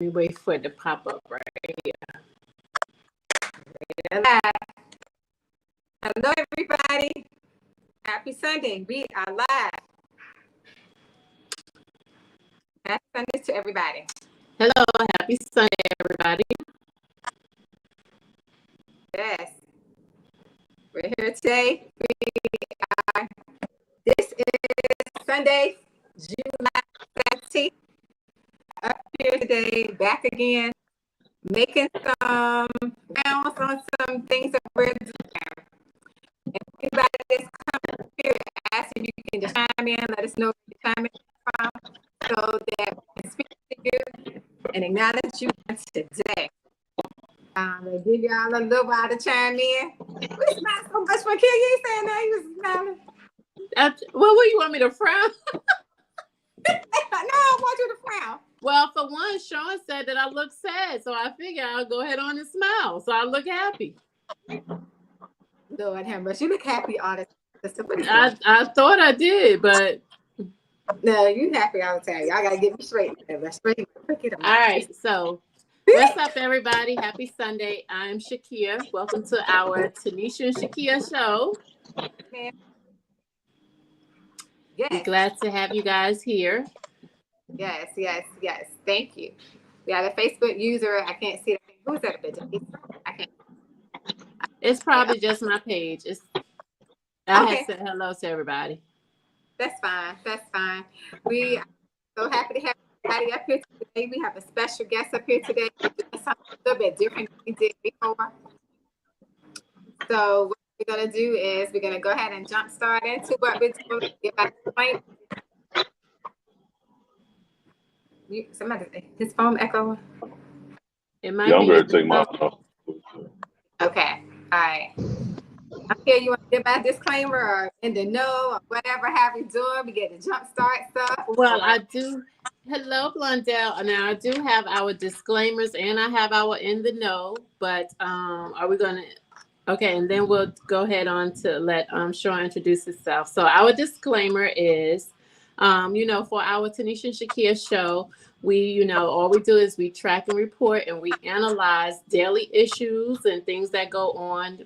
me wait for it to pop up right here. Hello, everybody. Happy Sunday. We are live. Happy Sunday to everybody. Hello, happy Sunday, everybody. Yes. We're here today. This is Sunday, July 17th. Up here today, back again, making some rounds on some things that we're doing. If anybody that's coming here, ask if you can just chime in, let us know where you're chiming from, so that we can speak to you and acknowledge you today. I'll give y'all a little while to chime in. We smile so much for Kill. You ain't saying that. You was smiling. Well, what, you want me to frown? No, I want you to frown. Well, for one, Sean said that I look sad, so I figure I'll go ahead on and smile, so I look happy. Lord have mercy. You look happy all the time. I thought I did, but... No, you happy all the time. Y'all got to get me straight. All right, so... What's up, everybody? Happy Sunday. I'm Shakia. Welcome to our Tanisha and Shakia show. Yes. We're glad to have you guys here. Yes. Thank you. We have a Facebook user. I can't see it. Who's that picture? I can't. It's probably just my page. I have said hello to everybody. That's fine. We are so happy to have everybody up here today. We have a special guest up here today. Something a little bit different than we did before. So what we're going to do is we're going to go ahead and jump start into what we're doing. Get back to the point. Somebody, his phone echoing? It might be. I'm going to take my stuff. Okay. All right. Okay, you want to give my disclaimer or in the know or whatever, how we doing? We get to jump start stuff. Well, I do. Hello, Blondell. Now, I do have our disclaimers and I have our in the know, but are we going to? Okay, and then we'll go ahead on to let Sean introduce himself. So our disclaimer is, for our Tanisha and Shakia show, we, all we do is we track and report and we analyze daily issues and things that go on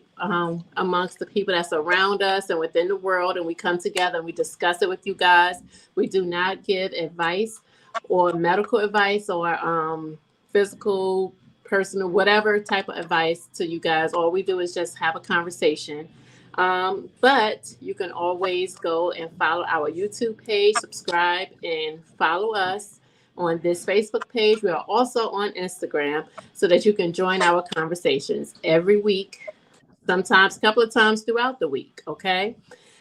amongst the people that surround us and within the world. And we come together and we discuss it with you guys. We do not give advice or medical advice or physical, personal, whatever type of advice to you guys. All we do is just have a conversation. But you can always go and follow our YouTube page, subscribe, and follow us on this Facebook page. We are also on Instagram so that you can join our conversations every week, sometimes a couple of times throughout the week. Okay.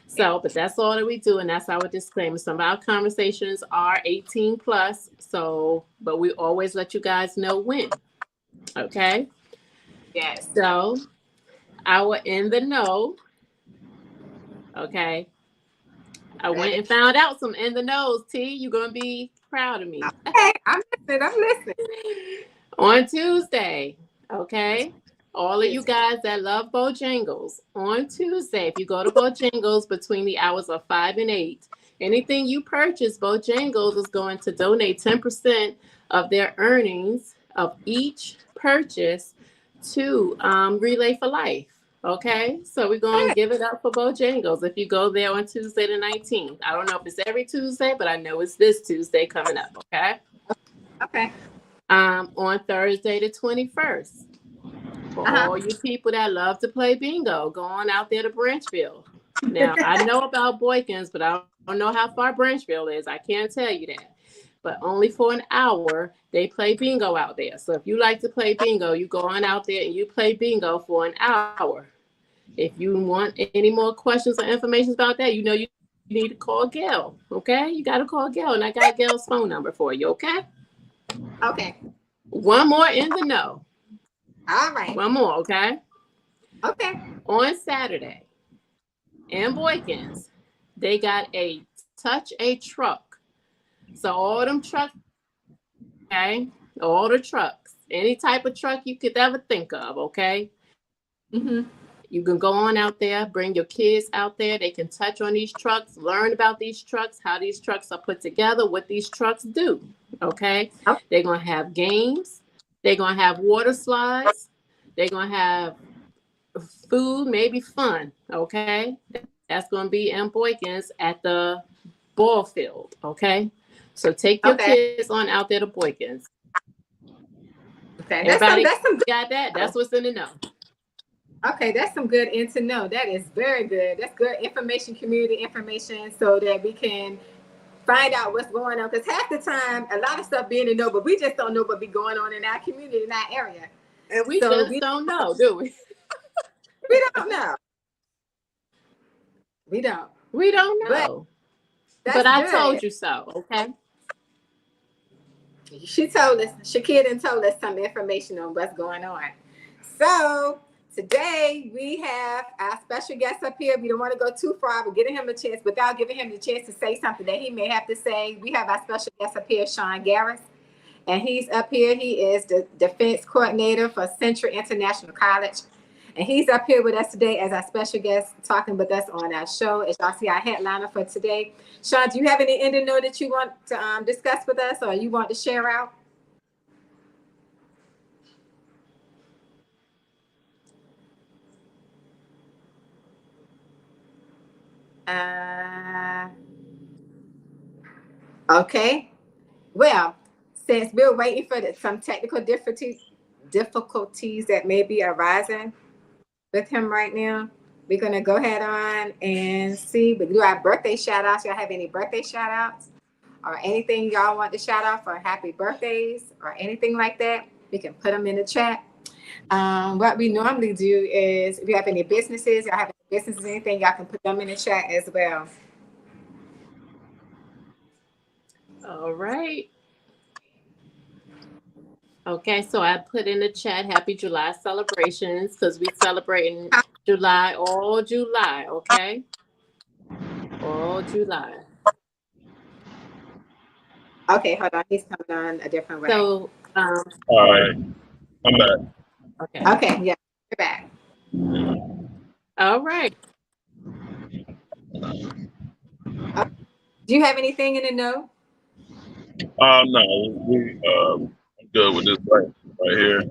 So, but that's all that we do. And that's our disclaimer. Some of our conversations are 18 plus. So, but we always let you guys know when. Okay. Yes. So our in the know. Okay. I went and found out some in the knows, T. You're going to be proud of me. Okay, I'm listening. On Tuesday, okay? All of you guys that love Bojangles, on Tuesday, if you go to Bojangles between the hours of 5 and 8, anything you purchase, Bojangles is going to donate 10% of their earnings of each purchase to Relay for Life. Okay, so we're going to give it up for Bojangles if you go there on Tuesday the 19th. I don't know if it's every Tuesday, but I know it's this Tuesday coming up, okay? Okay. On Thursday the 21st, for all you people that love to play bingo, go on out there to Branchville. Now, I know about Boykins, but I don't know how far Branchville is. I can't tell you that. But only for an hour, they play bingo out there. So if you like to play bingo, you go on out there and you play bingo for an hour. If you want any more questions or information about that, you need to call Gail, okay? You got to call Gail, and I got Gail's phone number for you, okay? Okay. One more in the know. All right. One more, okay? Okay. On Saturday, in Boykins, they got a Touch a Truck. So all them trucks, okay? All the trucks, any type of truck you could ever think of, okay? Mm-hmm. You can go on out there, bring your kids out there. They can touch on these trucks, learn about these trucks, how these trucks are put together, what these trucks do, Okay. Oh. They're going to have games. They're going to have water slides. They're going to have food, maybe fun. Okay. That's going to be in Boykins at the ball field. Okay. So take your Okay. kids on out there to Boykins. Okay. Everybody That's some good. got that? That's what's in the know. Okay, that's some good in to know. That is very good. That's good information, community information, so that we can find out what's going on. Because half the time, a lot of stuff being to know, but we just don't know what be going on in our community, in our area. And we So just don't know, do we? We don't know. We don't. We don't know. But I told you so, okay? She told us, Shakira done told us some information on what's going on. So today we have our special guest up here. We don't want to go too far, but giving him a chance, without giving him the chance to say something that he may have to say. We have our special guest up here, Sean Garris. And he's up here. He is the defense coordinator for Central International College. And he's up here with us today as our special guest, talking with us on our show. As y'all see, our headliner for today. Sean, do you have any end of note that you want to discuss with us, or you want to share out? Okay. Well, since we're waiting for some technical difficulties that may be arising with him right now, we're going to go ahead on and see. We do our birthday shout outs. Y'all have any birthday shout outs or anything y'all want to shout out for happy birthdays or anything like that? We can put them in the chat. What we normally do is if you have any businesses, y'all have any businesses, anything, y'all can put them in the chat as well. All right. Okay, so I put in the chat happy July celebrations because we celebrating July, all July, okay? All July. Okay, hold on. He's coming on a different way. So, all right, I'm back. Okay. Okay, yeah, you're back. All right. Do you have anything in the know? No, I'm good with this right here.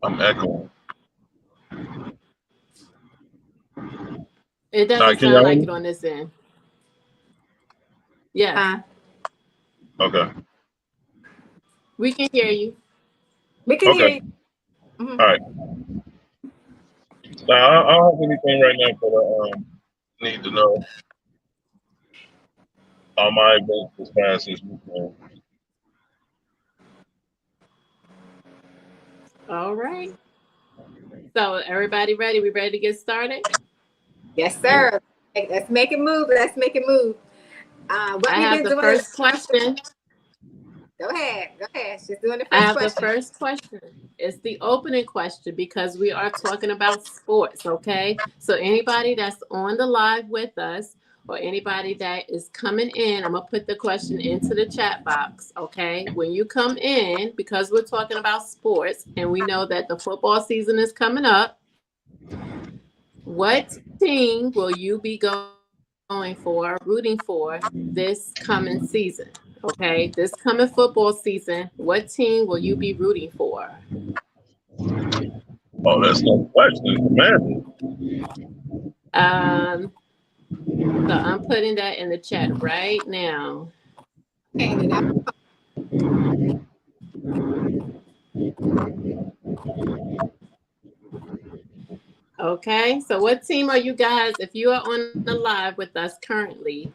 I'm echoing. It doesn't sound like it on this end. Yeah. Okay. We can hear you. We can hear you. All right. Now, I don't have anything right now, but I need to know. All my events this past this weekend. All right. So everybody ready? We ready to get started? Yes, sir. Let's make it move. Let's make it move. What I have the first question. Go ahead. Go ahead. She's doing the first question. I have the first question. It's the opening question because we are talking about sports, okay? So anybody that's on the live with us or anybody that is coming in, I'm going to put the question into the chat box, okay? When you come in, because we're talking about sports and we know that the football season is coming up, what team will you be going for, rooting for this coming season? Okay, this coming football season, what team will you be rooting for? Oh, that's no question, man. So I'm putting that in the chat right now. Okay, so what team are you guys, if you are on the live with us currently,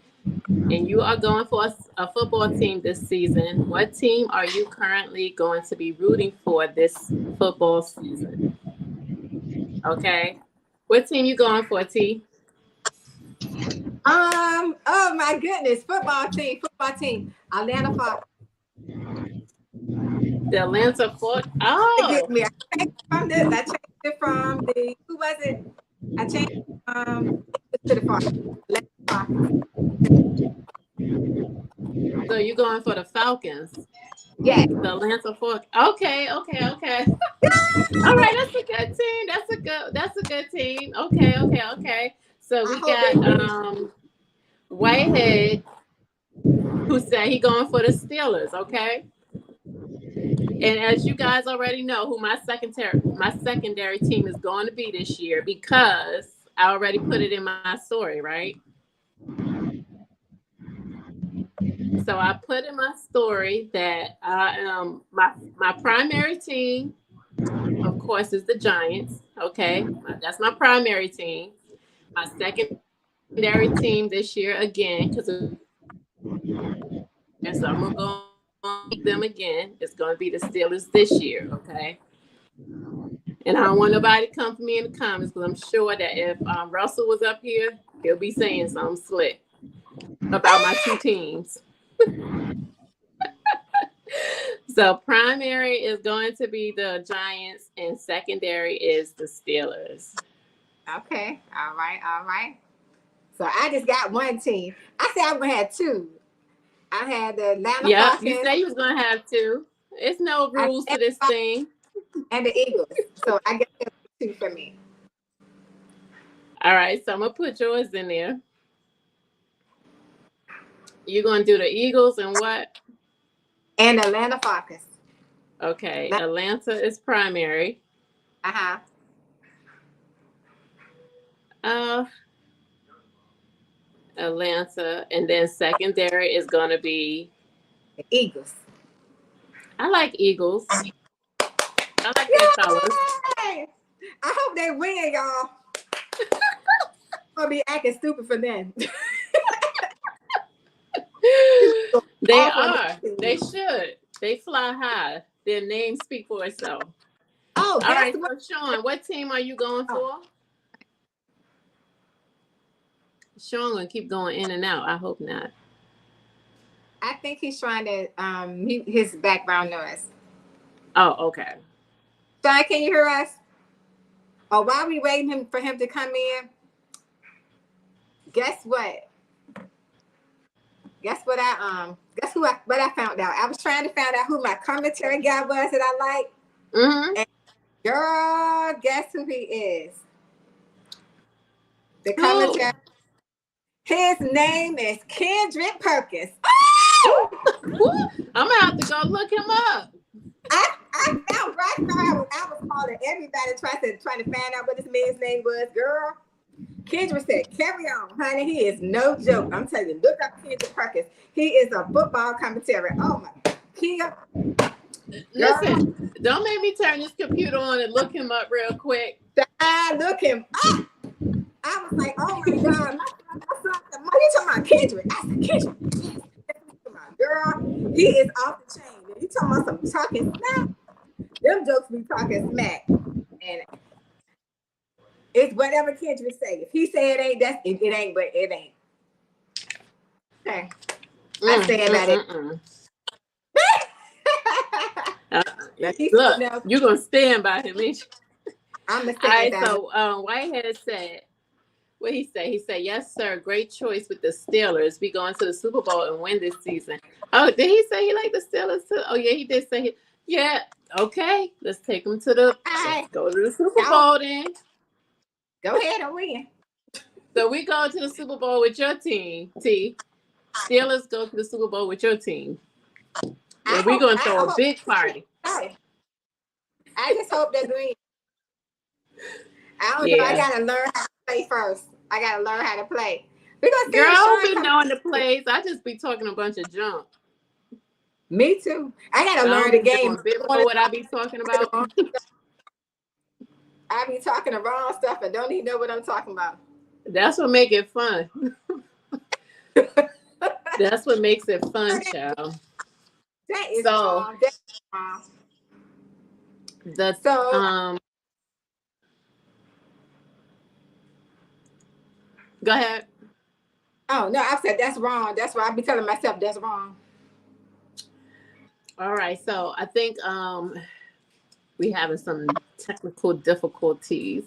and you are going for a football team this season, what team are you currently going to be rooting for this football season? Okay. What team you going for, T? Oh my goodness. Football team. Atlanta Falcons. The Atlanta Falcons. Oh. I changed it from the, who was it? I changed it to the Falcons. So you're going for the Falcons? Yeah. The Atlanta Falcons. Okay. All right, that's a good team. That's a good team. Okay. So we got Whitehead who said he going for the Steelers. Okay. And as you guys already know, who my secondary team is going to be this year, because I already put it in my story, right? So I put in my story that my primary team, of course, is the Giants. Okay, that's my primary team. My secondary team this year again, and so I'm gonna go on them again. It's gonna be the Steelers this year. Okay. And I don't want nobody to come for me in the comments, because I'm sure that if Russell was up here, he'll be saying something slick about my two teams. So primary is going to be the Giants and secondary is the Steelers. Okay. All right. All right. So I just got one team. I said I'm gonna have two. I had the Atlanta Yeah, Falcons you say you was gonna have two. It's no rules to this thing. and the Eagles. So I guess that's two for me. All right, so I'm gonna put yours in there. You're gonna do the Eagles and what? And the Atlanta Falcons. Okay, Atlanta is primary. Uh-huh. Atlanta, and then secondary is gonna be. The Eagles. I like Eagles. I like their colors. Yay! I hope they win, y'all. I'm gonna be acting stupid for them. They are. They should. They fly high. Their names speak for itself. Oh, All right, so Sean, what team are you going for? Sean gonna keep going in and out. I hope not. I think he's trying to mute his background noise. Oh, okay. Sean, can you hear us? Oh, while we waiting for him to come in, guess what? Guess what what I found out? I was trying to find out who my commentary guy was that I like. Mm-hmm. And girl, guess who he is? The commentary. His name is Kendrick Perkins. Oh! I'm gonna have to go look him up. I found right now. I was calling everybody trying to find out what this man's name was. Girl, Kendrick said, "Carry on, honey. He is no joke. I'm telling you. Look up Kendrick Perkins. He is a football commentary. Oh my, Kia. Listen, don't make me turn this computer on and look him up real quick. I look him up. I was like, oh my God, you talking about Kendrick? I said, Kendrick. Girl, he is off the chain. You talking about some talking smack? Them jokes be talking smack. And it's whatever Kendrick say. If he say it ain't, it ain't, but it ain't. Okay. I say about it. Look, you're gonna stand by him, ain't you? I'm gonna say all right, about so Whitehead said, what he said? He said, yes, sir. Great choice with the Steelers. We going to the Super Bowl and win this season. Oh, did he say he liked the Steelers too? Oh, yeah, he did say he. Yeah, okay. Let's take him to let's go to the Super Bowl then. Go ahead and win. So we go to the Super Bowl with your team, T. Steelers go to the Super Bowl with your team. And we're going to throw a big party. I just hope they win. I don't know. I got to learn how to play first. I got to learn how to play. Girl, I've been knowing the plays. I just be talking a bunch of junk. Me too. I got to learn the game. What I be talking about. I be talking the wrong stuff and don't even know what I'm talking about. That's what makes it fun. That's what makes it fun, child. That is wrong. That's wrong. Go ahead. Oh no, I said that's wrong. That's why I be telling myself that's wrong. All right, so I think we having some technical difficulties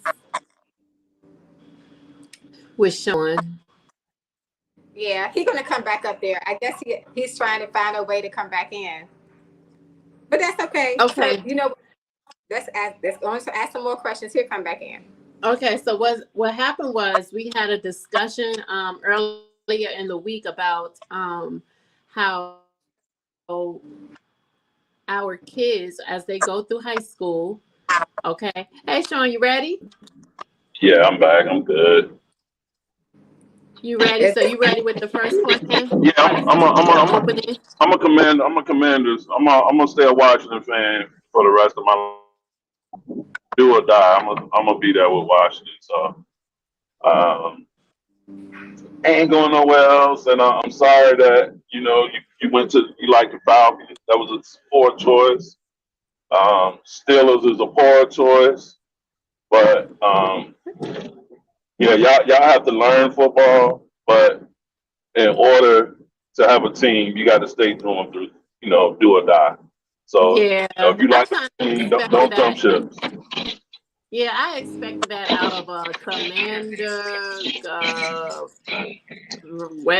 with Sean. Yeah, he's gonna come back up there. I guess he's trying to find a way to come back in. But that's okay. Okay. So, you know, let's ask some more questions. He'll come back in. Okay, so what happened was we had a discussion earlier in the week about how our kids, as they go through high school, okay. Hey, Sean, you ready? Yeah, I'm back. I'm good. You ready? So you ready with the first question? Yeah, I'm Opening. a commander. I'm a Commanders. I'm gonna stay a Washington fan for the rest of my life. Do or die. I'm gonna be there with Washington. So ain't going nowhere else. And I'm sorry that you went to you like the Falcons. That was a poor choice. Steelers is a poor choice. But yeah, y'all have to learn football. But in order to have a team, you got to stay through, do or die. So Yeah, if you I like kind the of team, expected don't jump that. ships. Yeah, I expected that out of a Commander,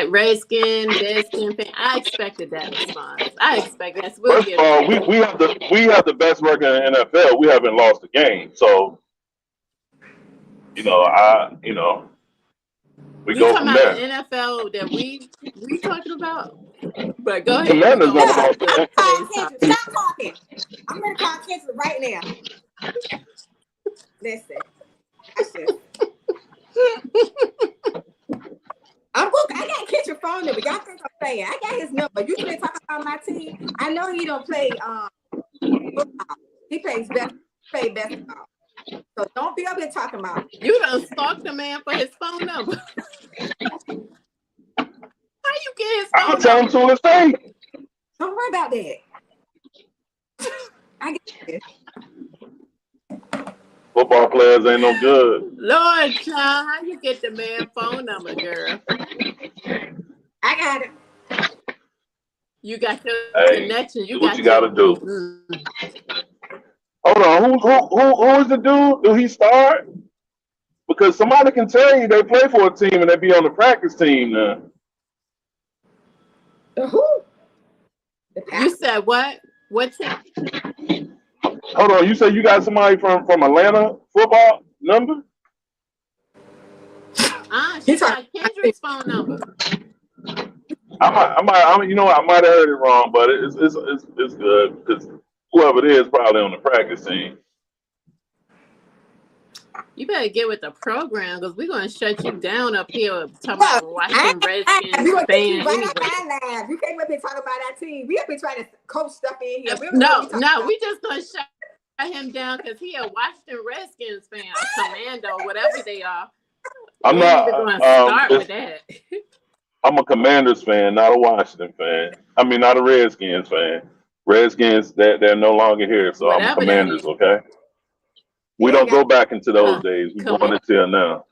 Redskin, Deadskin fan. I expected that response. I expect that. We'll First of give all, it. we have the best record in the NFL. We haven't lost a game. So we You go talking from about the there. NFL that we talking about? But go ahead. We Commanders gonna never go lost to a game. Call today's Kendrick. topic. Stop talking. I'm gonna call Kendrick right now. Listen, that's just. I got Kendrick's phone number. Y'all think I'm playing? I got his number. You been talking about my team. I know he don't play football. He plays basketball. So don't be up here talking about. You done stalked the man for his phone number. How you get his I'm phone gonna tell him number? to his face. Don't worry about that. I get it. Football players ain't no good. Lord, child, how you get the man phone number, girl? I got it. You got your Hey, connection. do what you gotta do. Mm. Hold on, who is the dude? Do he start? Because somebody can tell you they play for a team and they be on the practice team now. Who? You said what? What team? Hold on, you say you got somebody from Atlanta football number? She got Kendrick's phone number. I might have heard it wrong, but it's good because whoever it is probably on the practice team. You better get with the program because we're gonna shut you down up here talking about Washington Redskins You fan. right Anyway. on my live. You can't let me talk about our team. We have been trying to coach stuff in here. We just gonna shut him down because he a Washington Redskins fan, a commando, whatever they are. I'm we not gonna start with that. I'm a Commanders fan, not a Washington fan. I mean, not a Redskins fan. Redskins, they're no longer here, so I'm a Whatever that Commanders. is. Okay. We don't go back into those days. We're going until now.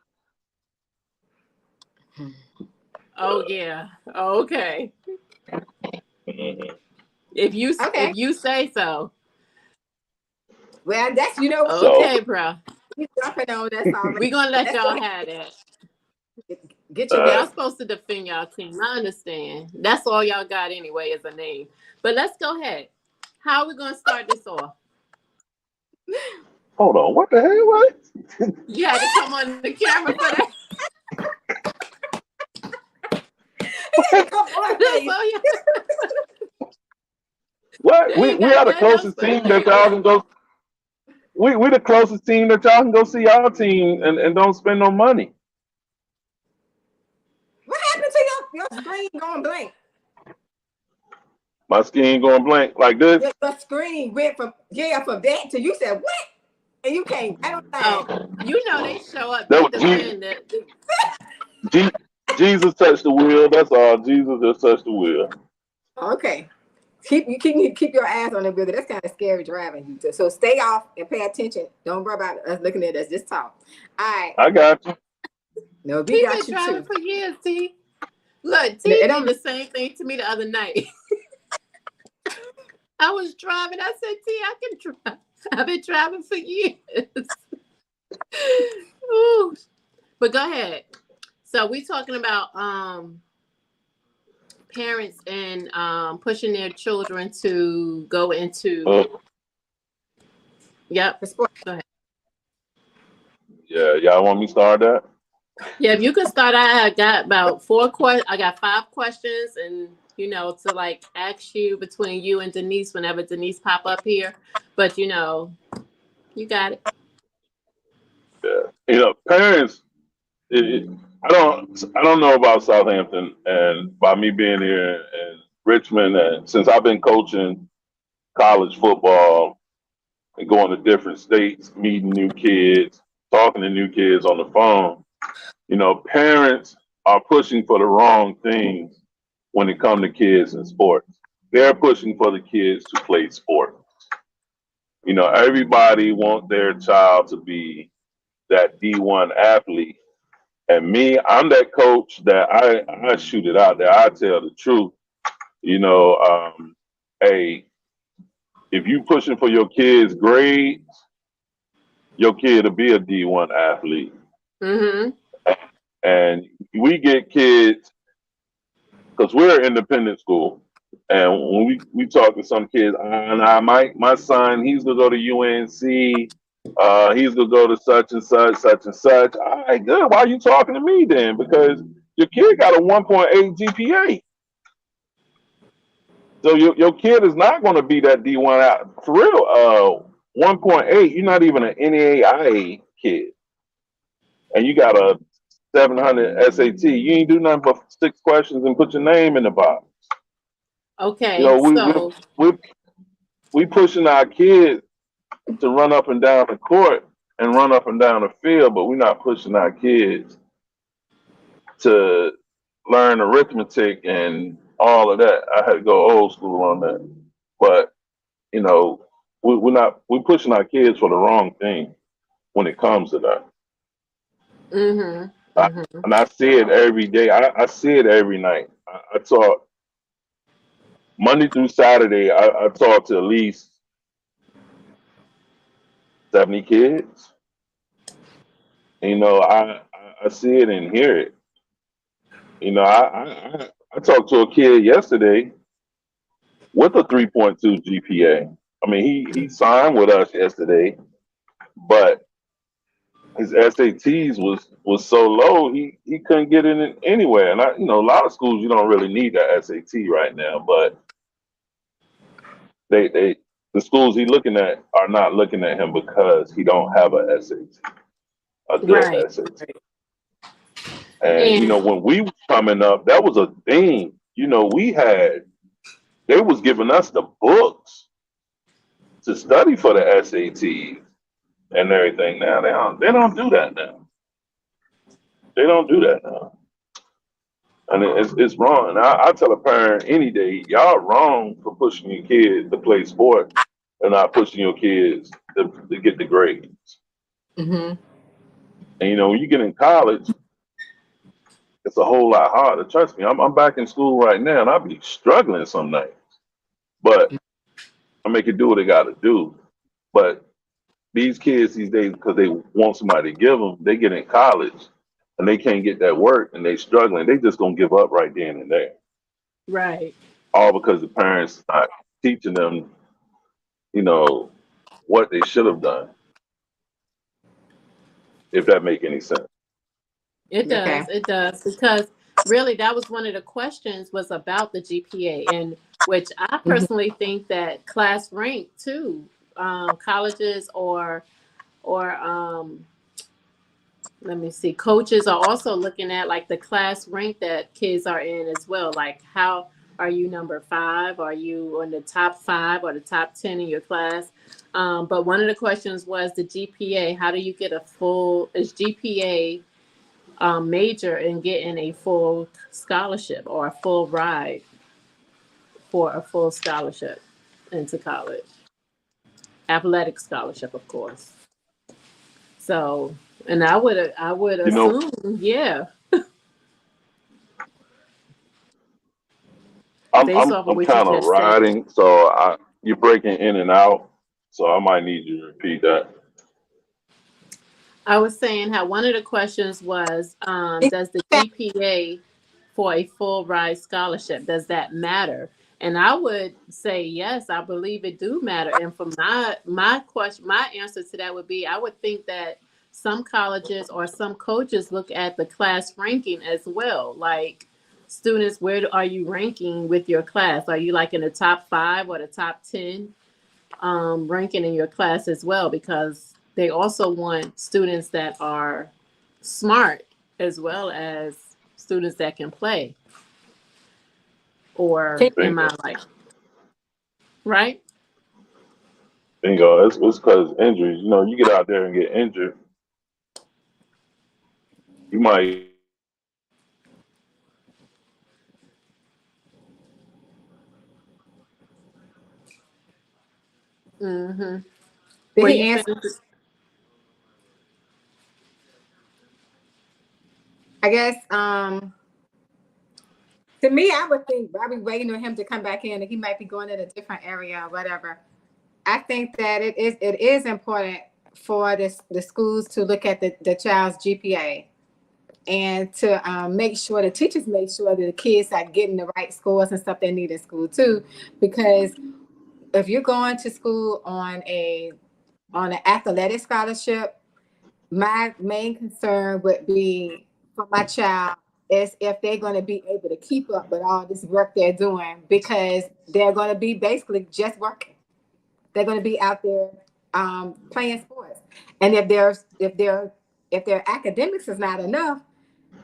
Oh yeah. Okay. Mm-hmm. If you say so. Well, that's okay, bro. You jumping on that's all right. We're gonna let y'all have that. Get your y'all supposed to defend y'all team. I understand. That's all y'all got anyway is a name. But let's go ahead. How are we gonna start this off? Hold on, what the hell? What? You had to come on the camera for that. What? We are the closest team that y'all can go. We the closest team that y'all can go see our team and don't spend no money. What happened to your screen going blank? My screen going blank like this. The screen went from that to you said what? And you came. I don't know. They show up. They defend it. Jesus touched the wheel. That's all. Jesus just touched the wheel. Okay. Keep your eyes on the wheel. That's kind of scary driving you. So stay off and pay attention. Don't worry about us looking at us. Just talk. All right. I got you. No, He been driving for years, T. Look, T did the same thing to me the other night. I was driving. I said, T, I can drive. I've been driving for years. Ooh. But go ahead. So we talking about parents and pushing their children to go into. Yep. Go ahead. Yeah, y'all want me to start that? Yeah, if you could start, I got about 4 questions. I got 5 questions, and you know, to like ask you between you and Denise whenever Denise pop up here. But you know, you got it. Yeah. You know, parents. I don't know about Southampton, and by me being here in Richmond, and since I've been coaching college football and going to different states, meeting new kids, talking to new kids on the phone, you know, parents are pushing for the wrong things when it comes to kids in sports. They're pushing for the kids to play sports. You know, everybody wants their child to be that D1 athlete. And me, I'm that coach that I shoot it out there. I tell the truth. You know, hey, if you pushing for your kids' grades, your kid will be a D1 athlete. Mm-hmm. And we get kids because we're an independent school. And when we talk to some kids, my son, he's gonna go to UNC. He's gonna go to such and such, such and such. All right, good. Why are you talking to me then? Because your kid got a 1.8 GPA. So your kid is not going to be that D1 out for real. 1.8. You're not even an NAIA kid, and you got a 700 SAT. You ain't do nothing but 6 questions and put your name in the box. Okay, You know, so we pushing our kids to run up and down the court and run up and down the field, but we're not pushing our kids to learn arithmetic and all of that. I had to go old school on that, but you know, we're pushing our kids for the wrong thing when it comes to that. mm-hmm. Mm-hmm. And I see it every day. I see it every night. I talk Monday through Saturday. I talk to at least 70 kids. You know, I see it and hear it. You know, I talked to a kid yesterday with a 3.2 GPA. I mean, he signed with us yesterday, but his SATs was so low he couldn't get in anywhere. And you know, a lot of schools you don't really need that SAT right now, but the schools he's looking at are not looking at him because he don't have a SAT, a good Right. SAT. And you know, when we were coming up, that was a thing. You know, they was giving us the books to study for the SATs and everything. Now they don't do that now. They don't do that now. And it's wrong. And I tell a parent any day, y'all wrong for pushing your kids to play sport and not pushing your kids to get the grades. Mm-hmm. And you know, when you get in college, it's a whole lot harder. Trust me, I'm back in school right now, and I be struggling some nights. But I make it do what they got to do. But these kids these days, because they want somebody to give them, they get in college and they can't get that work and they struggling. They just gonna give up right then and there. Right. All because the parents not teaching them, you know, what they should have done. If that make any sense. It does. Okay. It does. Because really that was one of the questions was about the GPA, and which I personally think that class rank too, colleges or let me see, coaches are also looking at like the class rank that kids are in as well. Like, how are you number 5? Are you on the top 5 or the top 10 in your class? But one of the questions was the GPA. How do you get is GPA major in getting a full scholarship or a full ride for a full scholarship into college? Athletic scholarship, of course. So, and I would You know, assume, yeah, I'm based I'm off of I'm what you kind of just said. riding, so you're breaking in and out, so I might need you to repeat that. I was saying how one of the questions was, does the GPA for a full ride scholarship, does that matter? And I would say yes, I believe it do matter. And from my question, my answer to that would be, I would think that some colleges or some coaches look at the class ranking as well. Like, students, are you ranking with your class? Are you like in the top 5 or the top 10 ranking in your class as well? Because they also want students that are smart as well as students that can play. Or am I like, right? Bingo. It's because injuries. You know, you get out there and get injured, you might. Mm-hmm. Did Were he you answer? finished? I guess, to me, I would think I'll be waiting on him to come back in and he might be going in a different area or whatever. I think that it is important for the schools to look at the child's GPA and to make sure the teachers make sure that the kids are getting the right scores and stuff they need in school too. Because if you're going to school on an athletic scholarship, my main concern would be for my child is if they're going to be able to keep up with all this work they're doing, because they're going to be basically just working. They're going to be out there playing sports, and if their academics is not enough,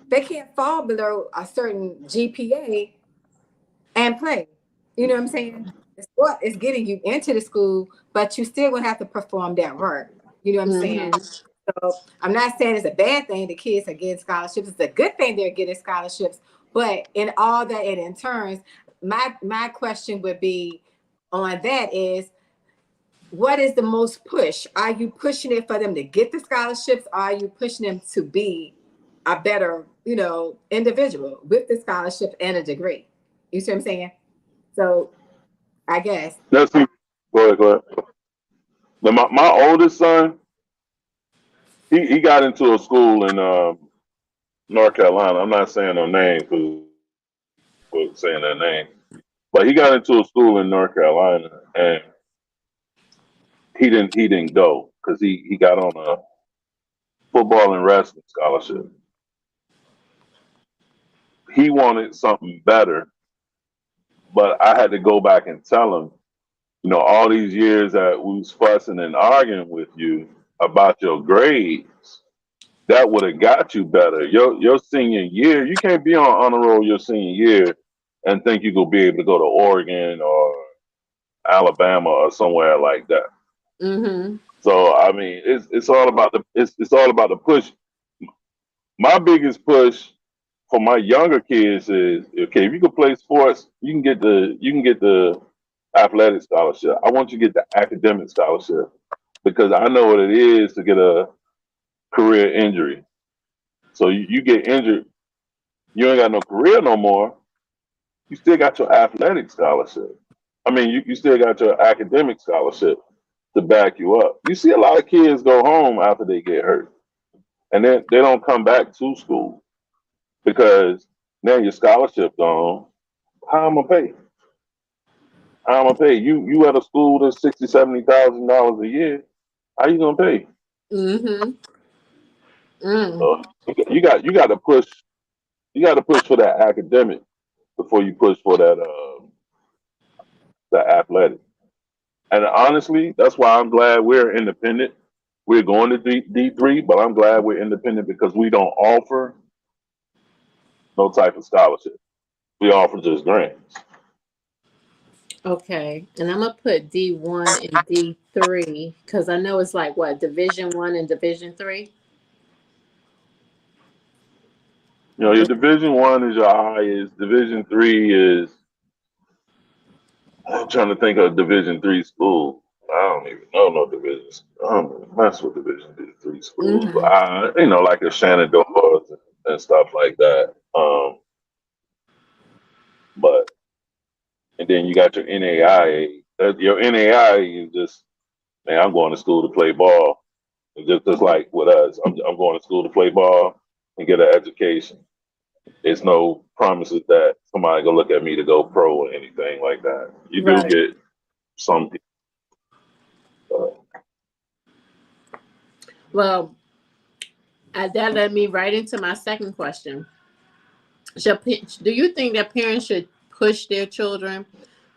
they can't fall below a certain GPA and play. You know what I'm saying? The sport is getting you into the school, but you still gonna have to perform that work. You know what I'm saying? Mm-hmm. So I'm not saying it's a bad thing the kids are getting scholarships. It's a good thing they're getting scholarships. But in all that it in turns, my question would be on that is, what is the most push? Are you pushing it for them to get the scholarships? Or are you pushing them to be a better, individual with the scholarship and a degree? You see what I'm saying? So I guess. That's go ahead, go ahead. Now, my oldest son, he got into a school in North Carolina. I'm not saying no name for saying that name, but he got into a school in North Carolina, and he didn't go because he got on a football and wrestling scholarship. He wanted something better, but I had to go back and tell him, all these years that we was fussing and arguing with you about your grades, that would have got you better. Your senior year, you can't be on honor roll your senior year and think you're gonna be able to go to Oregon or Alabama or somewhere like that. Mm-hmm. So I mean, it's all about the push. My biggest push for my younger kids is, okay, if you can play sports, you can get the athletic scholarship. I want you to get the academic scholarship because I know what it is to get a career injury. So you get injured, you ain't got no career no more. You still got your athletic scholarship. I mean, you still got your academic scholarship to back you up. You see a lot of kids go home after they get hurt, and then they don't come back to school because now your scholarship gone. How am I pay? How am I pay? You at a school that's $60,000-$70,000 a year. How you gonna pay? Mm-hmm. Mm. So you got to push. You got to push for that academic before you push for that athletic. And honestly, that's why I'm glad we're independent. We're going to D3, but I'm glad we're independent because we don't offer no type of scholarship. We offer just grants. Okay. And I'm gonna put D1 and D3 because I know it's like what, Division 1 and Division 3? Your Division 1 is your highest. Division 3 is. I'm trying to think of Division 3 school. I don't even know no divisions. I don't even mess with Division 3 schools, but Mm-hmm. like a Shenandoah and stuff like that. But and then you got your NAIA. Your NAIA is just, man, I'm going to school to play ball. It's just like with us, I'm going to school to play ball and get an education. There's no promises that somebody gonna look at me to go pro or anything like that. You do Right. get some people. Well, that led me right into my second question. Do you think that parents should push their children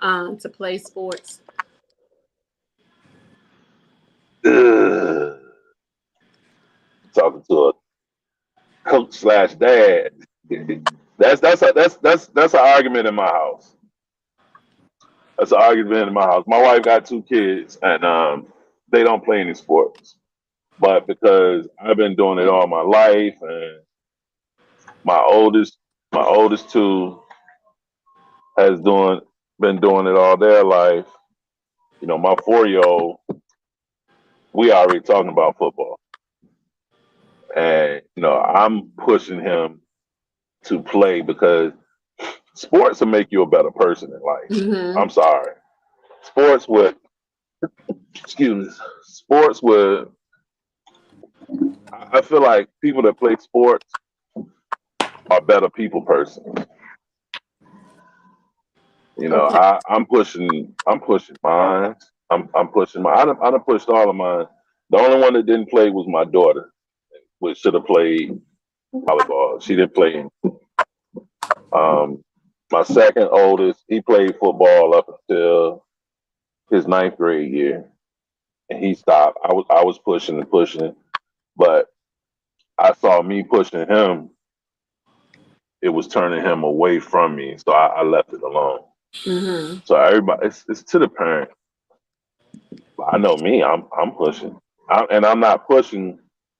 to play sports? Ugh. Talking to a coach slash dad. That's an argument in my house. That's an argument in my house. My wife got 2 kids, and they don't play any sports. But because I've been doing it all my life, and my oldest 2 has been doing it all their life. You know, my 4-year-old, we already talking about football, and you know, I'm pushing him to play because sports will make you a better person in life. Mm-hmm. I'm sorry, sports would. Excuse me, sports would. I feel like people that play sports are better people persons. You know, Okay. I'm pushing mine. I'm pushing mine. I done pushed all of mine. The only one that didn't play was my daughter, which should have played volleyball. She didn't play. My second oldest, he played football up until his 9th grade year, and he stopped. I was pushing and pushing, but I saw me pushing him. It was turning him away from me, so I left it alone. Mm-hmm. So everybody, it's to the parent. I know me. I'm pushing, and I'm not pushing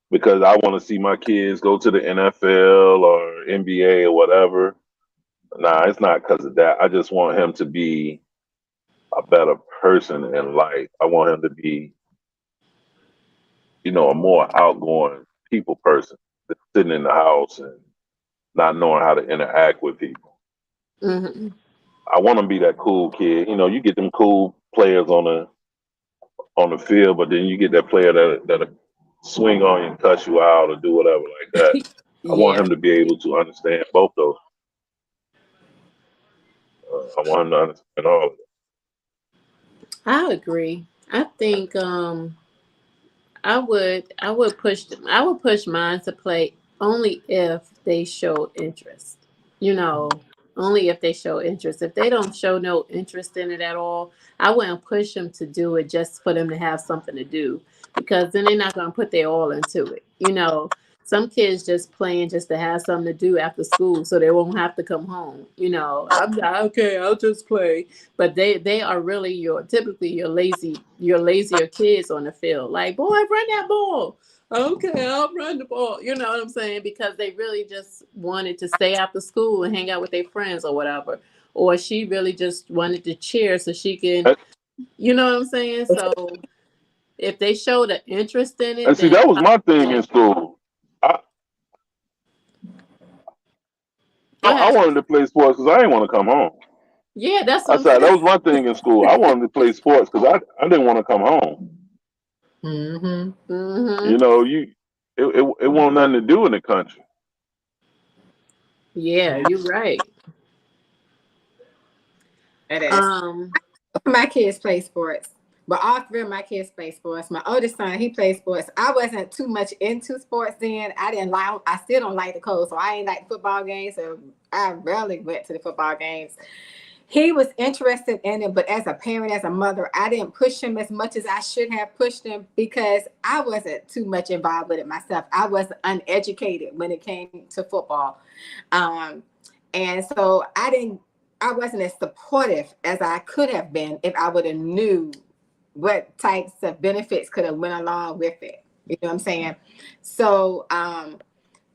because I want to see my kids go to the NFL or NBA or whatever. Nah, it's not because of that. I just want him to be a better person in life. I want him to be, you know, a more outgoing people person than sitting in the house and not knowing how to interact with people. Mm-hmm. I want him to be that cool kid. You know, you get them cool players on the field, but then you get that player that swing on you and cuss you out or do whatever like that. I want Yeah, him to be able to understand both those. I want him to understand all of it. I agree. I think I would push mine to play only if they show interest. You know, only if they show interest. If they don't show no interest in it at all, I wouldn't push them to do it just for them to have something to do because then they're not going to put their all into it. You know, some kids just playing just to have something to do after school so they won't have to come home. You know, I'm not okay, I'll just play. But they are really typically your lazier kids on the field. Like, boy, run that ball. Okay, I'll run the ball. You know what I'm saying? Because they really just wanted to stay after school and hang out with their friends or whatever. Or she really just wanted to cheer so she can, And, you know what I'm saying? So if they showed an interest in it, and see, then that was my thing in school. I go I ahead. wanted to play sports because I didn't want to come home. Yeah, that's I what I'm said saying. that was my thing in school. I wanted to play sports because I didn't want to come home. Mm-hmm. Mm-hmm. You know, it won't nothing to do in the country. Yeah, you're right. It is. Um, My kids play sports, but all 3 of my kids play sports. My oldest son, he plays sports. I wasn't too much into sports then. I still don't like the cold, so I ain't like football games. So I rarely went to the football games. He was interested in it, but as a parent, as a mother, I didn't push him as much as I should have pushed him because I wasn't too much involved with it myself. I was uneducated when it came to football. And so I wasn't as supportive as I could have been if I would have knew what types of benefits could have went along with it. You know what I'm saying? So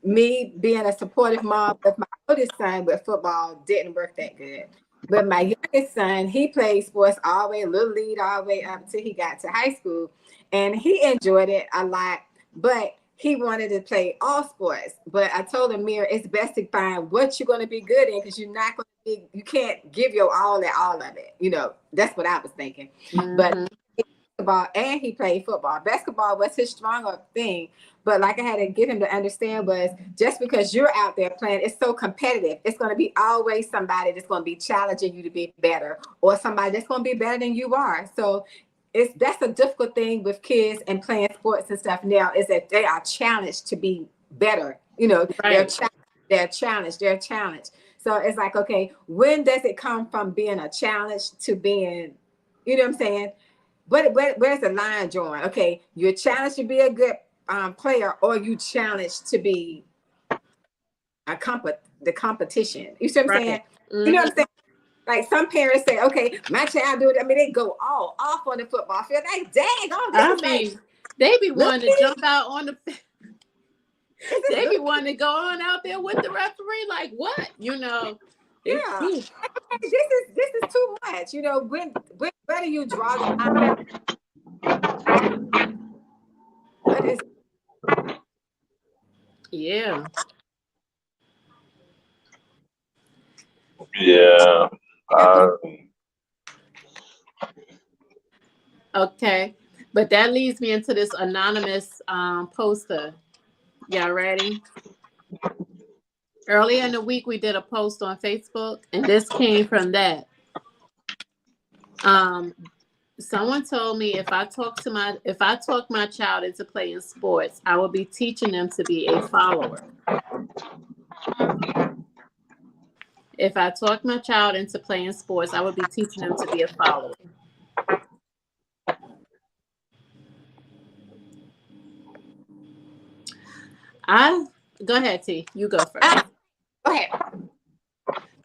me being a supportive mom with my oldest son with football didn't work that good. But my youngest son, he played sports all the way, little league, all the way up until he got to high school. And he enjoyed it a lot, but he wanted to play all sports. But I told him, Mir, it's best to find what you're going to be good in because you can't give your all at all of it. You know, that's what I was thinking. But mhm. basketball and he played football. Basketball was his stronger thing. But like I had to get him to understand was just because you're out there playing, it's so competitive. It's going to be always somebody that's going to be challenging you to be better or somebody that's going to be better than you are. So that's a difficult thing with kids and playing sports and stuff now is that they are challenged to be better. You know, they're Right. challenged They're challenged. They're challenged. So it's like, okay, when does it come from being a challenge to being, you know what I'm saying? Where's the line drawn? Okay, you're challenged to be a good player, or you challenged to be the competition. You see what I'm saying? Right. You know what I'm saying? Like some parents say, okay, my child do it. I mean, they go all off on the football field. Like, dang, oh, this I is mean, like, they be look wanting to at jump out on the. this They is be wanting to go on out there with the referee. Like what? You know. yeah. This is too much. You know, when where do you draw the line? What is Yeah. Yeah. Okay. But that leads me into this anonymous poster. Y'all ready? Earlier in the week, we did a post on Facebook, and this came from that. Someone told me if I talk my child into playing sports, I will be teaching them to be a follower. If I talk my child into playing sports, I would be teaching them to be a follower. Go ahead, T. You go first. go ahead.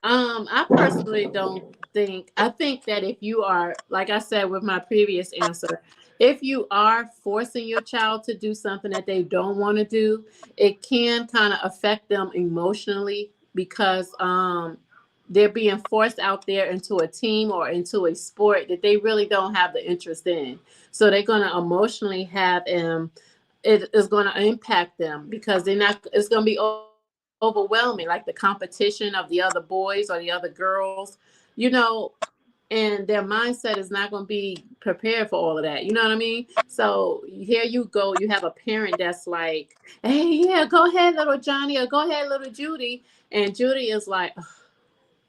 I personally don't think. I think that if you are, like I said with my previous answer, if you are forcing your child to do something that they don't want to do, it can kind of affect them emotionally because they're being forced out there into a team or into a sport that they really don't have the interest in. So they're going to emotionally have it is going to impact them because it's going to be overwhelming, like the competition of the other boys or the other girls, you know, and their mindset is not going to be prepared for all of that. You know what I mean? So here you go. You have a parent that's like, hey, yeah, go ahead, little Johnny, or go ahead, little Judy. And Judy is like,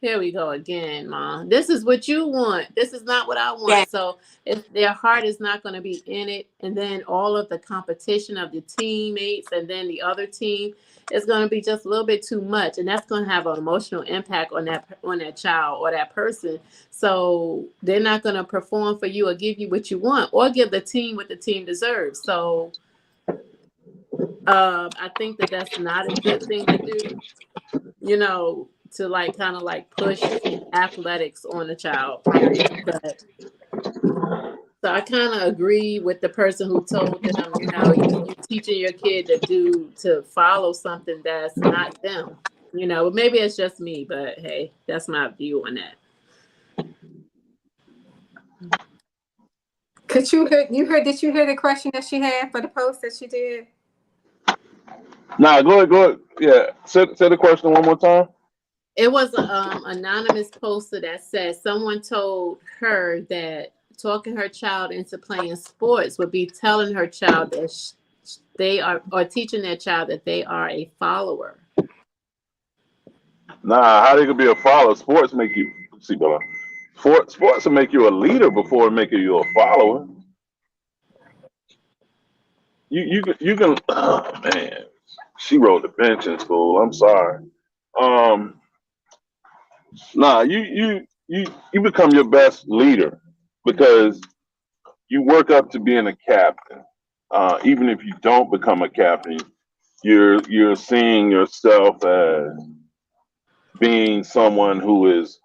here we go again, Mom. This is what you want. This is not what I want. Yeah. So if their heart is not going to be in it, and then all of the competition of the teammates and then the other team is going to be just a little bit too much, and that's going to have an emotional impact on that child or that person. So they're not going to perform for you or give you what you want or give the team what the team deserves. So I think that that's not a good thing to do. You know, to like kind of like push athletics on a child, period. But so I kind of agree with the person who told them, you know, you're teaching your kid to follow something that's not them. You know, maybe it's just me, but hey, that's my view on that. Did you hear the question that she had for the post that she did? Nah, go ahead. Yeah, say the question one more time. It was an anonymous poster that said someone told her that talking her child into playing sports would be telling her child that they are, or teaching their child that they are a follower. Nah, how they could be a follower? Sports make you see, Bella. Sports will make you a leader before making you a follower. You can. Oh man, she rode the bench in school. I'm sorry. Nah, you become your best leader because you work up to being a captain. Even if you don't become a captain, you're seeing yourself as being someone who is,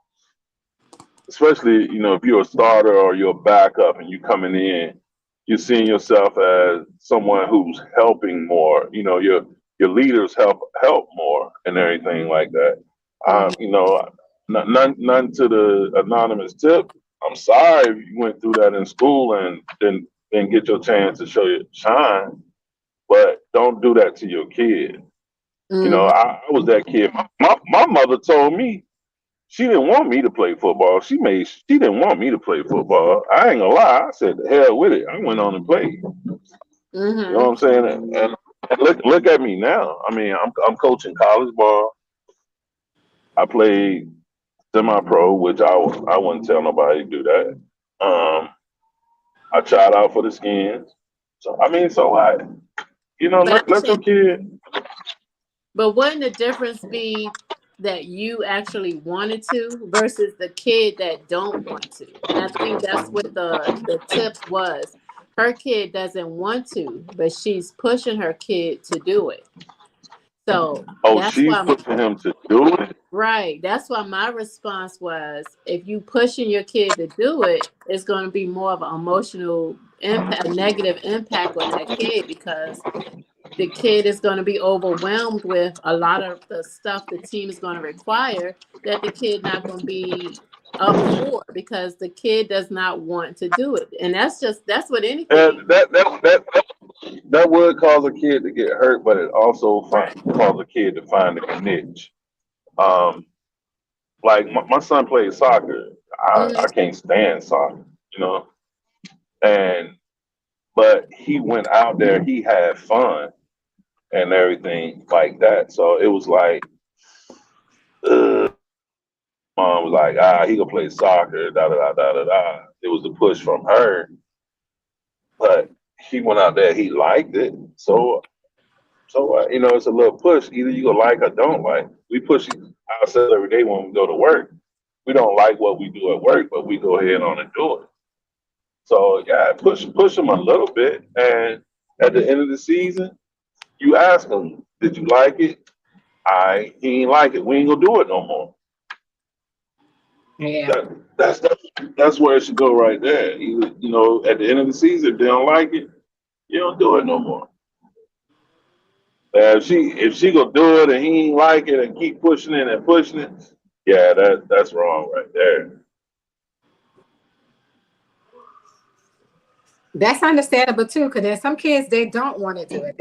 especially if you're a starter or you're a backup and you're coming in, you're seeing yourself as someone who's helping more. Your leaders help more and everything like that. None to the anonymous tip. I'm sorry if you went through that in school and didn't get your chance to show your shine, but don't do that to your kid. I was that kid. My mother told me she didn't want me to play football. She didn't want me to play football. I ain't gonna lie. I said, the hell with it. I went on and played. You know what I'm saying? And look at me now. I mean, I'm coaching college ball. I played semi-pro, which I wouldn't tell nobody to do that. I tried out for the Skins. So I mean, so what? Let your kid. But wouldn't the difference be that you actually wanted to versus the kid that don't want to? And I think that's what the tip was. Her kid doesn't want to, but she's pushing her kid to do it. So Oh, that's she's why, pushing him to do it. right. That's why my response was, if you pushing your kid to do it, it's going to be more of an emotional impact, a negative impact on that kid, because the kid is going to be overwhelmed with a lot of the stuff the team is going to require that the kid not going to be up for, because the kid does not want to do it. And that's what anything. And that would cause a kid to get hurt, but it also cause a kid to find a niche. Um, like my son plays soccer. I can't stand soccer, you know. And but he went out there, he had fun and everything like that. So it was like, mom was like, he gonna play soccer, da da da da da da. It was the push from her, but he went out there, he liked it. So you know, it's a little push. Either you gonna like or don't like. We push ourselves every day when we go to work. We don't like what we do at work, but we go ahead on and do it. So yeah, push them a little bit, and at the end of the season, you ask them, "Did you like it?" He ain't like it. We ain't gonna do it no more. Yeah. That's where it should go right there. You know, at the end of the season, if they don't like it, you don't do it no more. If she gonna do it and he ain't like it and keep pushing it and pushing it, yeah, that's wrong right there. That's understandable too, because there's some kids they don't want to do it.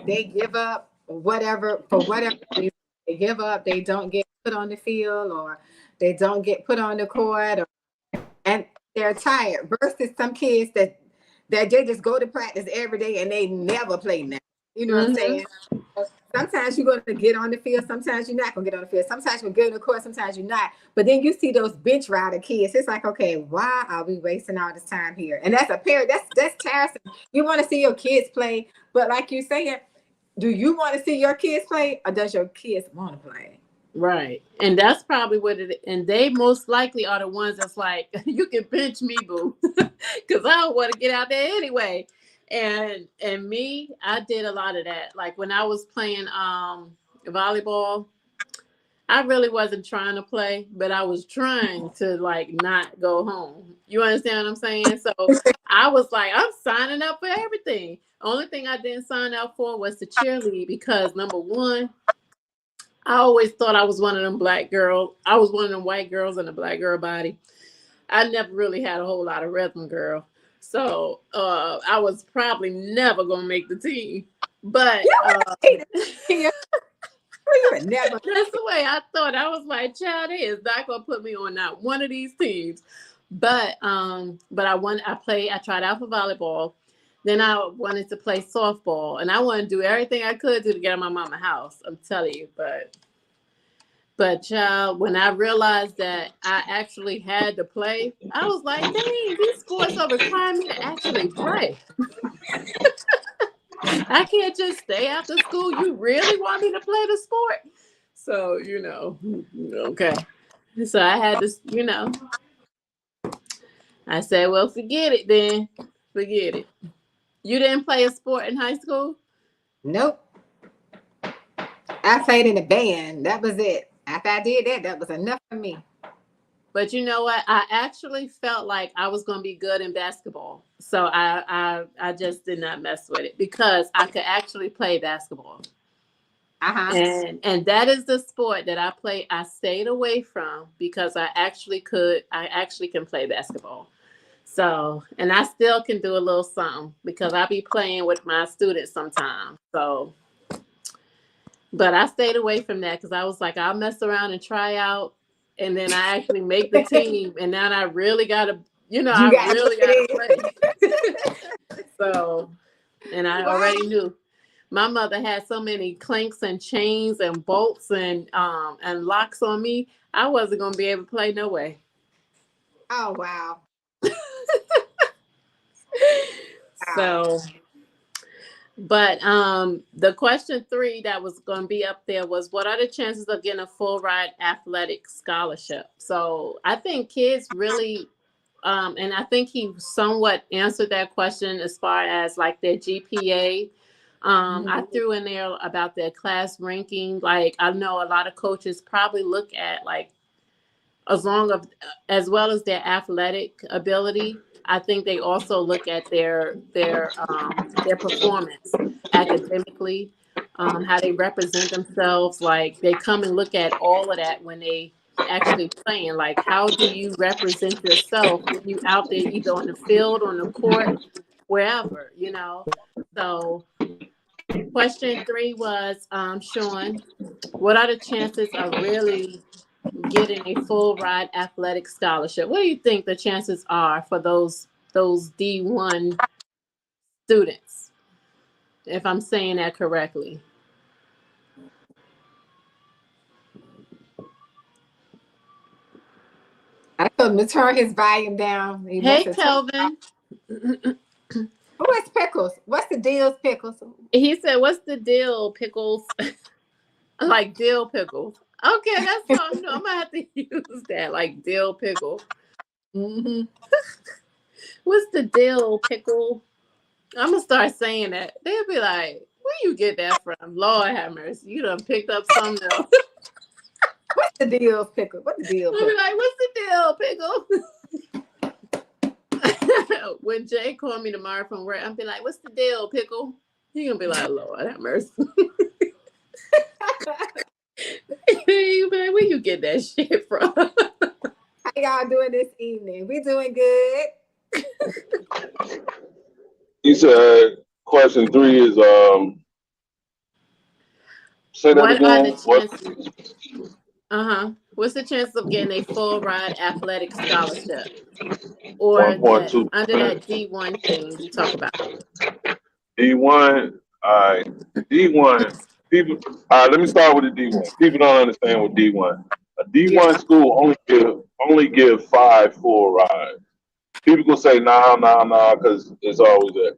They give up whatever for whatever reason. They give up. They don't get put on the field, or they don't get put on the court, and they're tired. Versus some kids that they just go to practice every day and they never play now. You know what I'm saying? Sometimes you're going to get on the field. Sometimes you're not going to get on the field. Sometimes you're going to get on the court. Sometimes you're not. But then you see those bench rider kids. It's like, okay, why are we wasting all this time here? And that's a parent. That's tiresome. You want to see your kids play. But like you're saying, do you want to see your kids play, or does your kids want to play? Right. And that's probably what it is. And they most likely are the ones that's like, you can pinch me, boo. Because I don't want to get out there anyway. And me, I did a lot of that. Like when I was playing volleyball, I really wasn't trying to play, but I was trying to like not go home. You understand what I'm saying? So I was like, I'm signing up for everything. Only thing I didn't sign up for was the cheerlead, because number one, I always thought I was one of them black girls. I was one of them white girls in a black girl body. I never really had a whole lot of rhythm, girl. So I was probably never gonna make the team. But Never. That's the way I thought. I was like, child, it is not gonna put me on not one of these teams. But I tried out for volleyball. Then I wanted to play softball, and I wanted to do everything I could do to get out of my mama's house. I'm telling you, but child, when I realized that I actually had to play, I was like, dang, these sports are requiring me to actually play. I can't just stay after school. You really want me to play the sport? So, okay. So I had to, I said, well, forget it then. Forget it. You didn't play a sport in high school? Nope. I played in a band. That was it. After I did that, that was enough for me. But you know what? I actually felt like I was going to be good in basketball. So I just did not mess with it, because I could actually play basketball. And that is the sport that I stayed away from, because I actually can play basketball. So, and I still can do a little something, because I be playing with my students sometimes. So, but I stayed away from that, because I was like, I'll mess around and try out, and then I actually make the team, and now I really gotta, play. So, and I already knew. My mother had so many clinks and chains and bolts and locks on me. I wasn't gonna be able to play no way. Oh wow. So But the question 3 that was going to be up there was, what are the chances of getting a full ride athletic scholarship? So I think kids really, and I think he somewhat answered that question as far as like their GPA. I threw in there about their class ranking. Like I know a lot of coaches probably look at like as well as their athletic ability. I think they also look at their performance academically, how they represent themselves. Like they come and look at all of that when they actually playing. Like how do you represent yourself when you out there either on the field, on the court, wherever, you know? So question 3 was, Sean, what are the chances of really getting a full ride athletic scholarship? What do you think the chances are for those D1 students, if I'm saying that correctly? I told him to turn his volume down. He Hey, must have Kelvin. Who is Pickles? What's the deal, Pickles? He said, "What's the deal, Pickles?" Like dill pickles. Okay, that's something. I'm gonna have to use that, like dill pickle. Mm-hmm. What's the dill pickle? I'm gonna start saying that. They'll be like, "Where you get that from?" Lord have mercy, you done picked up something else. What's the deal, Pickle? What's the deal, I'll Pickle? be like, "What's the deal, pickle?" When Jay called me tomorrow from work, I'll be like, "What's the deal, pickle?" He gonna be like, "Lord have mercy." He'll be like, "Where you get that shit from?" How y'all doing this evening? We doing good. You said question 3 is say that What are again. the chances? What's the chance of getting a full ride athletic scholarship, or that 1.2%. under that D1 thing you talk about? D1, D1 people. All right, let me start with the D1. People don't understand what D1. A D1 Yeah. school only give 5 full rides. People can say nah, because it's always that.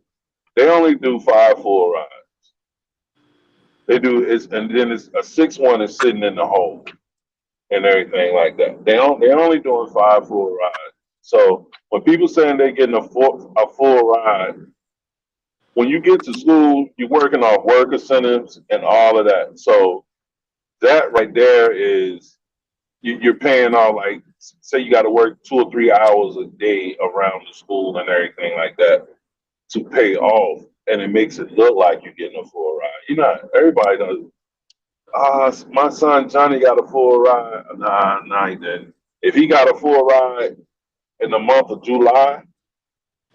They only do 5 full rides. They do and then it's a 6-1 is sitting in the hole and everything like that. They're only doing 5 full rides. So when people saying they're getting a full ride, when you get to school, you're working off work incentives and all of that. So that right there is you're paying all, like, say you got to work 2 or 3 hours a day around the school and everything like that to pay off, and it makes it look like you're getting a full ride. You know, everybody does. My son Johnny got a full ride. Nah, he didn't. If he got a full ride in the month of July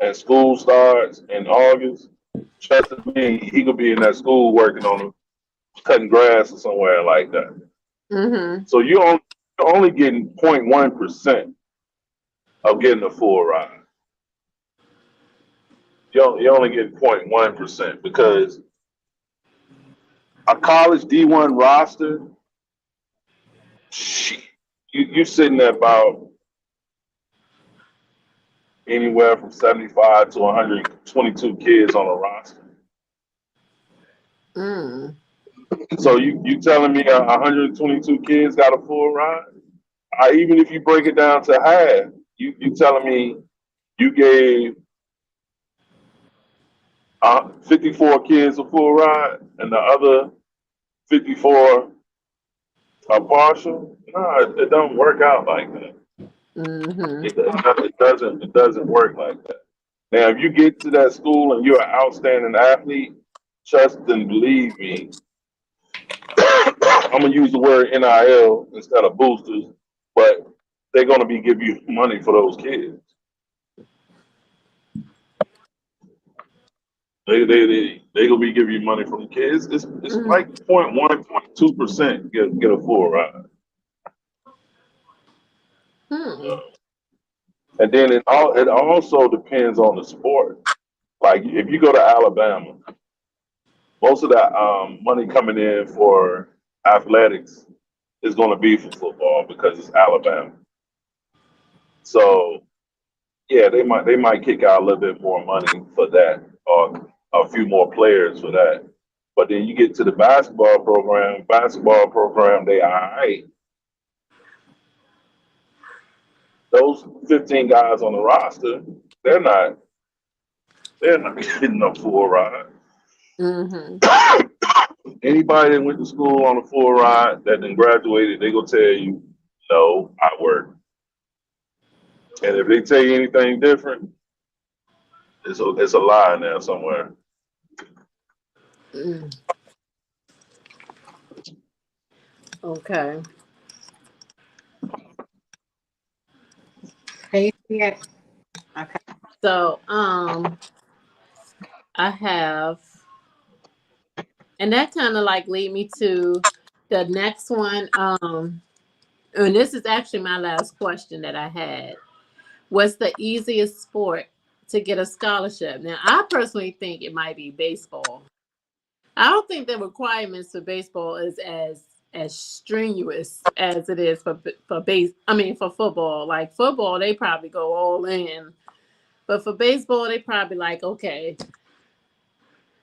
and school starts in August, trust me, he could be in that school working on cutting grass or somewhere like that. Mm-hmm. So you're only getting 0.1% of getting a full ride. You only get 0.1% because a college D1 roster, you're sitting at about anywhere from 75 to 122 kids on a roster. Mm. So you telling me 122 kids got a full ride? Even if you break it down to half, you telling me you gave 54 kids a full ride and the other 54 are partial? No, it don't work out like that. Mm-hmm. It doesn't work like that. Now, if you get to that school and you're an outstanding athlete, trust and believe me, I'm gonna use the word NIL instead of boosters, but they're gonna be giving you money for those kids. They gonna be giving you money from the kids. It's like 0.1, 0.2% get a full ride. Hmm. And then it also depends on the sport. Like if you go to Alabama, most of that money coming in for athletics is going to be for football because it's Alabama. So yeah, they might kick out a little bit more money for that, or a few more players for that. But then you get to the basketball program, they all right. Those 15 guys on the roster, they're not getting no full ride. Mm-hmm. Anybody that went to school on a full ride that then graduated, they gonna tell you, no, I work. And if they tell you anything different, it's a lie in there somewhere. Mm. Okay. Yeah. Okay. So, I have, and that kind of like lead me to the next one. And this is actually my last question that I had. What's the easiest sport to get a scholarship? Now, I personally think it might be baseball. I don't think the requirements for baseball is as strenuous as it is for football. Like football, they probably go all in, but for baseball, they probably like, okay.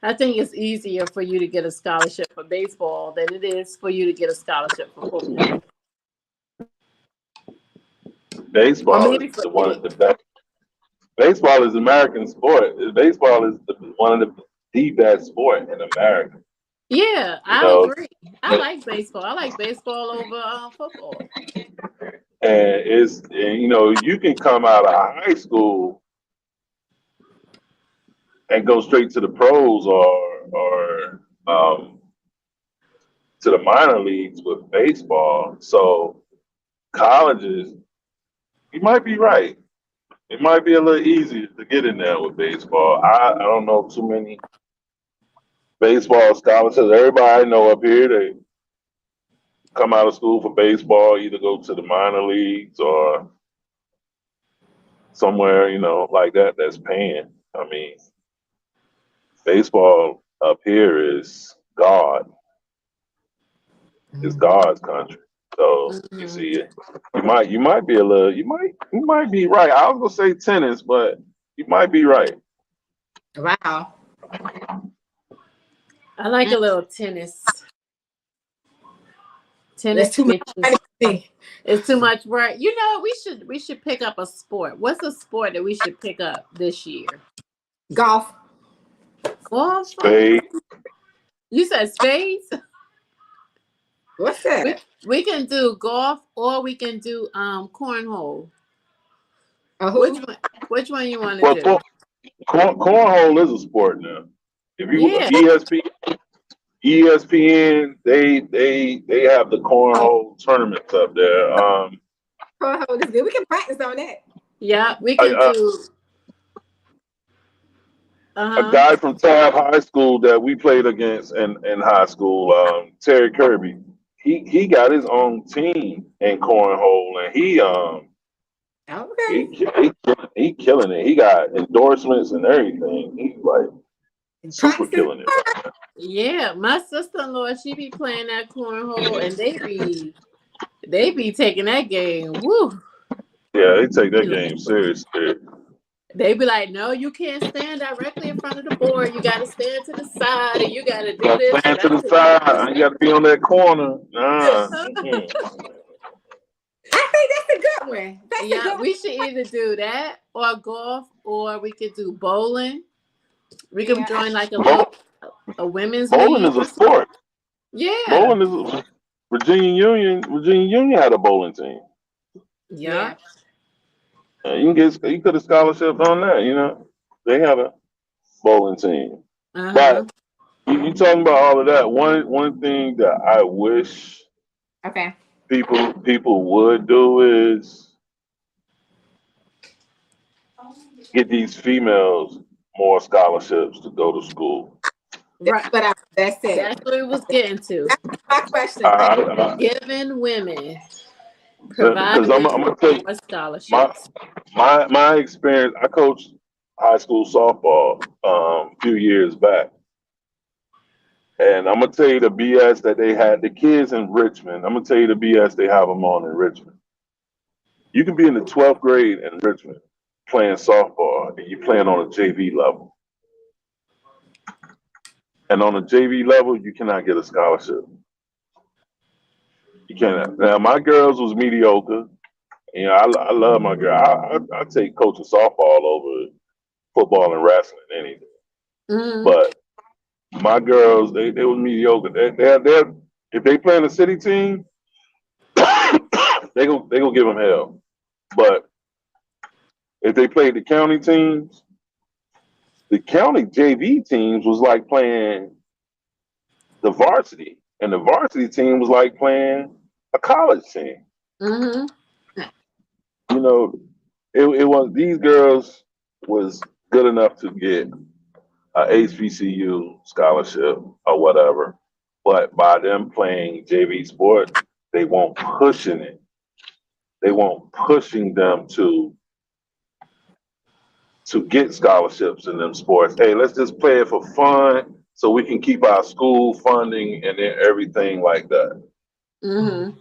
I think it's easier for you to get a scholarship for baseball than it is for you to get a scholarship for football. Or Baseball maybe is for one any. of the best. Baseball is American sport. Baseball is one of the best sport in America. Yeah, You I know, agree. I like baseball. I like baseball over football. and you know, you can come out of high school and go straight to the pros or to the minor leagues with baseball. So colleges, you might be right. It might be a little easier to get in there with baseball. I don't know too many baseball scholarships. Everybody I know up here, they come out of school for baseball, either go to the minor leagues or somewhere, you know, like that that's paying. I mean, baseball up here is God. It's God's country. So you Mhm. see it. You might be a little you might be right. I was gonna say tennis, but you might be right. Wow. I like a little tennis. That's Tennis too much gets you. money for me. It's too much work. You know, we should pick up a sport. What's a sport that we should pick up this year? Golf. Golf. Spade. You said spades. What's We, that? we can do golf or we can do cornhole. A Which who? one? Which one you want to Well, do? cornhole is a sport now. If you Yeah. ESPN, they have the Oh, cornhole tournaments up there. cornhole is good. We can practice on that. Yeah, we I, can do. a Uh-huh. guy from Tab High School that we played against in high school, Terry Kirby. He got his own team in cornhole, and Okay. he killing it. He got endorsements and everything. He's like super Practicing. killing it. Yeah, my sister-in-law, she be playing that cornhole and they be taking that game. Woo. Yeah, they take that game seriously. They be like, no, you can't stand directly in front of the board. You got to stand to the side and you got to do Got to this. And stand to I the said, side. You got to be on that corner. Nah. Mm-mm. I think that's a good one. That's a yeah, good we should either do that or golf or we could do bowling. We one. could Yeah. join like Bow- a women's Bowling league is a or something. sport. Yeah. Bowling is Virginia Union had a bowling team. Yeah. You could have scholarships on that. You know, they have a bowling team. Uh-huh. But you talking about all of that. One thing that I wish Okay. people would do is get these females more scholarships to go to school. Right. That's it. That's what it was getting to. That's my question. Giving women, Because I'm providing gonna tell you more my scholarships. my experience. I coached high school softball a few years back. And I'm gonna tell you the BS that they had the kids in Richmond. I'm gonna tell you the BS they have them on in Richmond. You can be in the 12th grade in Richmond playing softball, and you're playing on a JV level. And on the JV level, you cannot get a scholarship. You cannot. Now, my girls was mediocre. You know, I love my girl. I take coaching softball over football and wrestling, anything. Mm-hmm. But my girls, they were mediocre. They're if they play in a city team, they gonna give them hell. But if they played the county teams, the county JV teams was like playing the varsity, and the varsity team was like playing a college team. Mm-hmm. You know, it was these girls was good enough to get a HBCU scholarship or whatever, but by them playing JV sport, they won't pushing it. They won't pushing them to get scholarships in them sports. Hey, let's just play it for fun so we can keep our school funding and then everything like that. Mm-hmm.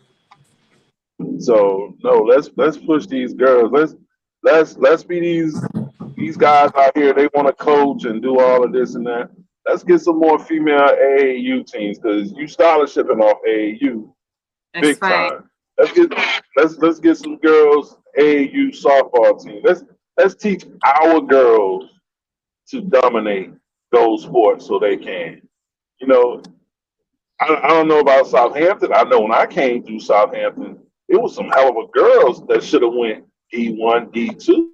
So no, let's push these girls. Let's be these guys out here. They want to coach and do all of this and that. Let's get some more female AAU teams because you scholarshiping off AAU That's big fine. time. Let's get some girls AAU softball team. Let's teach our girls to dominate those sports so they can. You know, I don't know about Southampton. I know when I came through Southampton, it was some hell of a girls that should have went D1, D2.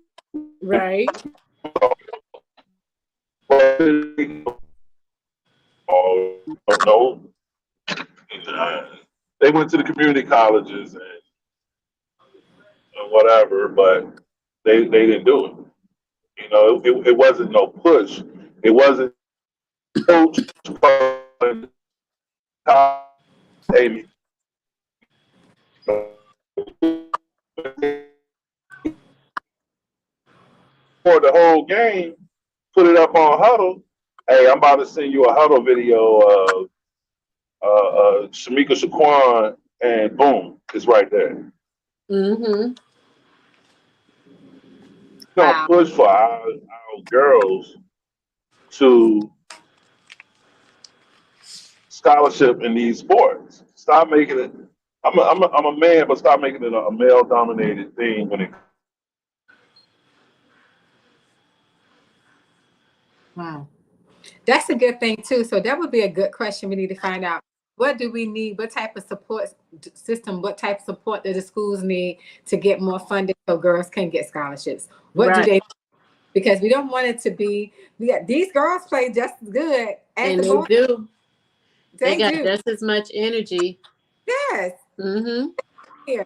Right. But no, they went to the community colleges and whatever, but they didn't do it. You know, it wasn't no push. It wasn't coach Amy. For the whole game, put it up on Huddle. Hey, I'm about to send you a Huddle video of Shamika Shaquan, and boom, it's right there. Mm-hmm. Don't push for our girls to scholarship in these sports. Stop making it. I'm a man, but stop making it a male-dominated thing when it. Wow. That's a good thing too. So that would be a good question. We need to find out, what do we need? What type of support system? What type of support do the schools need to get more funding so girls can get scholarships? What do Right. they? Because we don't want it to be. These girls play just as good as And the they boys. do. They They got do. just as much energy. Yes. Mm-hmm.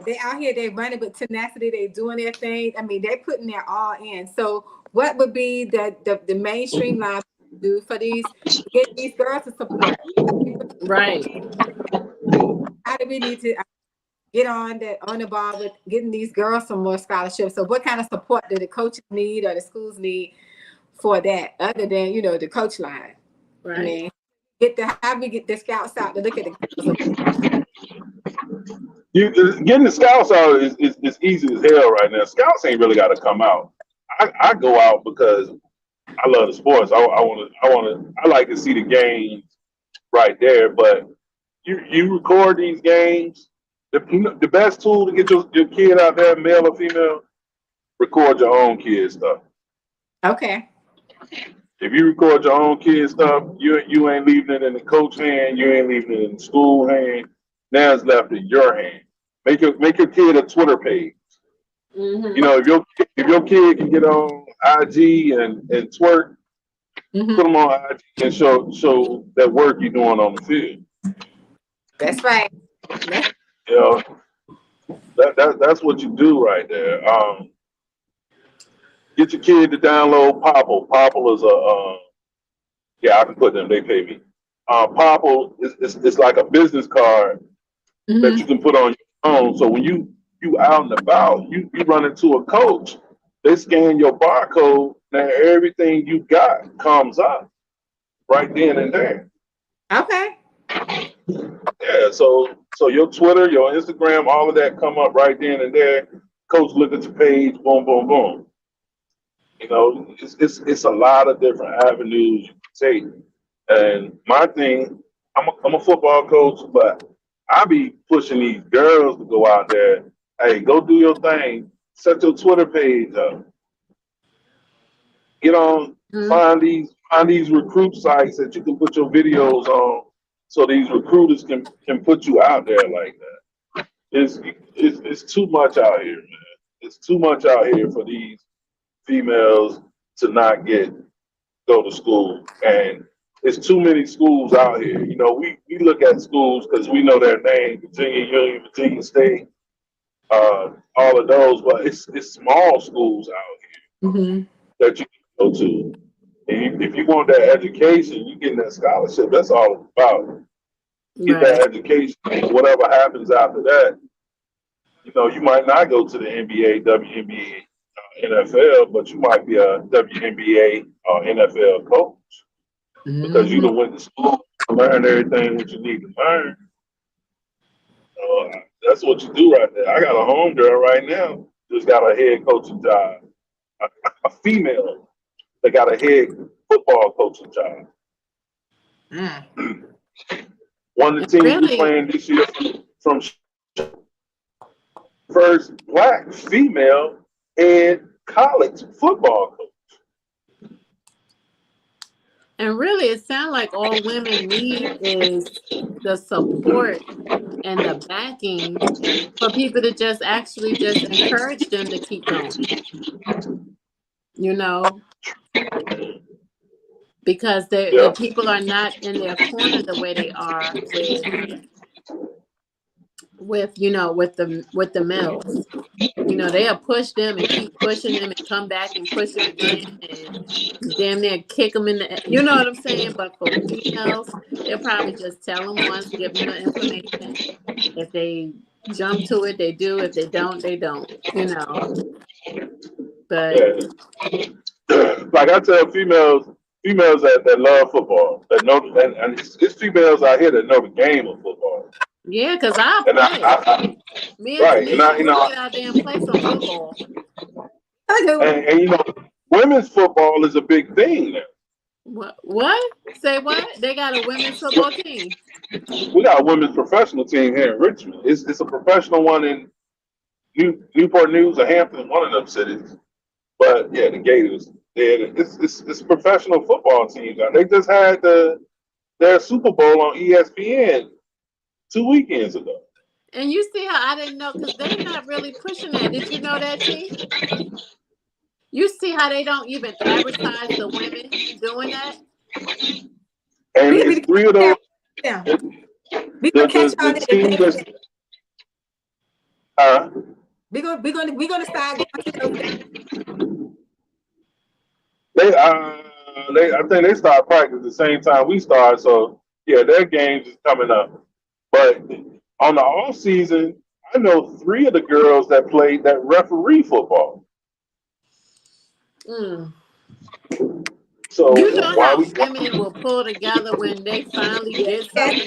They out here. They running with tenacity. They doing their thing. I mean, they putting their all in. So, what would be the mainstream line to do for these, get these girls to support? Right. How do we need to get on the ball with getting these girls some more scholarships? So what kind of support do the coaches need or the schools need for that, other than, you know, the coach line? Right. I mean, how do we get the scouts out to look at the girls? Getting the scouts out is easy as hell right now. Scouts ain't really got to come out. I go out because I love the sports. I like to see the games right there. But you record these games. The best tool to get your kid out there, male or female, record your own kid stuff. Okay. If you record your own kid stuff, you ain't leaving it in the coach hand. You ain't leaving it in the school hand. Now it's left in your hand. Make your kid a Twitter page. Mm-hmm. You know, if your kid can get on IG and twerk, Mm-hmm. put them on IG and show that work you're doing on the field. That's right. You know, that's what you do right there. Get your kid to download Popple. Popple is I can put them. They pay me. Popple is like a business card Mm-hmm. that you can put on your phone. So when you out and about, you run into a coach, they scan your barcode, now everything you got comes up right then and there. Okay. Yeah, so your Twitter, your Instagram, all of that come up right then and there. Coach look at your page, boom, boom, boom. You know, it's a lot of different avenues you can take And my thing, I'm a football coach, but I be pushing these girls to go out there. Hey, go do your thing. Set your Twitter page up. Get on, Mhm. find these recruit sites that you can put your videos on, so these recruiters can put you out there like that. It's too much out here, man. It's too much out here for these females to not go to school, and it's too many schools out here. You know, we look at schools because we know their name: Virginia Union, Virginia State, all of those. But it's small schools out here Mhm. that you can go to. And if you want that education, you getting that scholarship. That's all it's about. Get that Right. education. Whatever happens after that, you know, you might not go to the NBA, WNBA, NFL, but you might be a WNBA or NFL coach because you Mhm. done went to school to learn everything what you need to learn. That's what you do right there. I got a home girl right now, just got a head coaching job. A female that got a head football coaching job. Mm. One of the teams we Really, playing this year from first black female head college football coach. and really, it sounds like all women need is the support and the backing for people to just actually just encourage them to keep going. You know, because the Yeah. people are not in their corner the way they are with with the males. You know, they'll push them and keep pushing them and come back and push them again and damn near kick them in the, you know what I'm saying? But for females, they'll probably just tell them once, give them the information. If they jump to it, they do. If they don't, they don't, you know. But Yeah. Like I tell females that love football, that know, and it's females out here that know the game of football. yeah, because I'll And play. Me and right, and Tanisha, we'll get out there and play some football. I do. and you know, women's football is a big thing now. What? Say what? They got a women's football team. We got a women's professional team here in Richmond. It's a professional one in Newport News or Hampton, one of them cities. But yeah, the Gators. It's professional football teams. They just had their Super Bowl on ESPN 2 weekends ago. And you see how I didn't know because they're not really pushing that. Did you know that, T? You see how they don't even advertise the women doing that? And it's three of those. Yeah. We gonna catch all The that. team that's We're gonna start going to those. I think they start practice at the same time we start. So yeah, their games is coming up. But on the off season, I know three of the girls that played that referee football. Mm. So You know why how we women will pull together when they finally get something.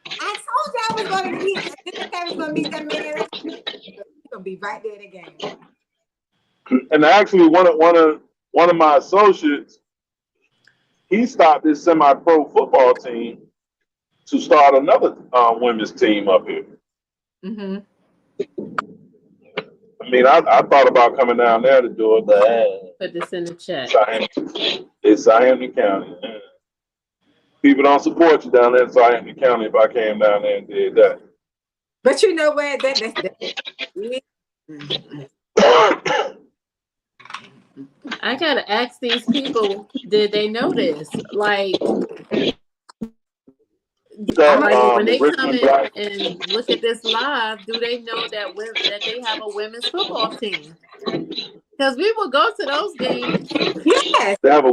I told you I was gonna meet. I was gonna meet that man. He's gonna be right there in the game. And actually, one of my associates, he stopped his semi-pro football team to start another women's team up here. Mm-hmm. I mean, I thought about coming down there to do it, but Put this in the chat. it's Southampton County. People don't support you down there in Southampton County if I came down there and did that. But you know what? That's I gotta ask these people, did they know this? Like when they come in and look at this live, do they know that they have a women's football team? Because we will go to those games. yes. They have a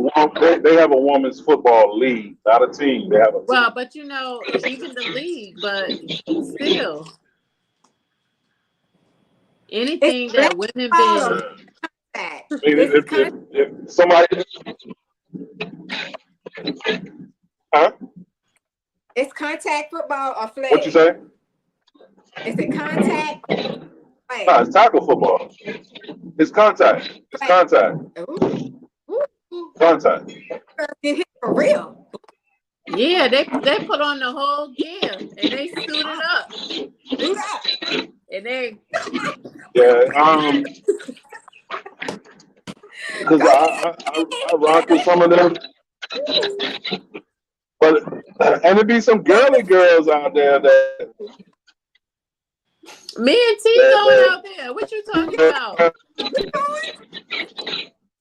women's football league, not a team. They have a team. Well, but you know, even the league, but still, anything that women been. That. I mean, if somebody, It's contact football or flag. What you say? Is it contact? Flag. No, it's tackle football. It's contact. It's contact. Ooh. Contact. Get hit for For real. Yeah, they put on the whole gear and they suited up Do that. and they Yeah, because I rock with some of them, but and there be some girly girls out there that me and T going out there. What you talking about?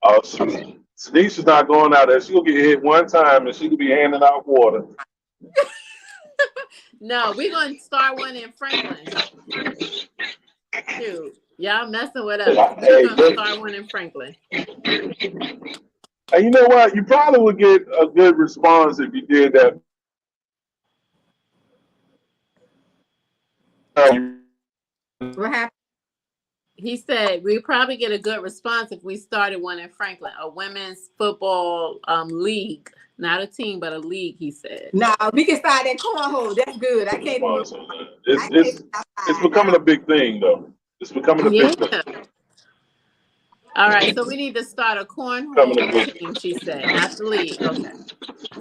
Oh, Tanisha's not going out there. She'll get hit one time and she could be handing out water. No, we're gonna start one in Franklin. Shoot, y'all messing with us. We're gonna start one in Franklin. And you know what? You probably would get a good response if you did that. What happened? He said we probably get a good response if we started one in Franklin, a women's football league, not a team but a league. He said. No, we can start that cornhole. That's good. I can't even. It's becoming a big thing, though. It's becoming a big thing. All right, so we need to start a cornhole team. She said, not the league.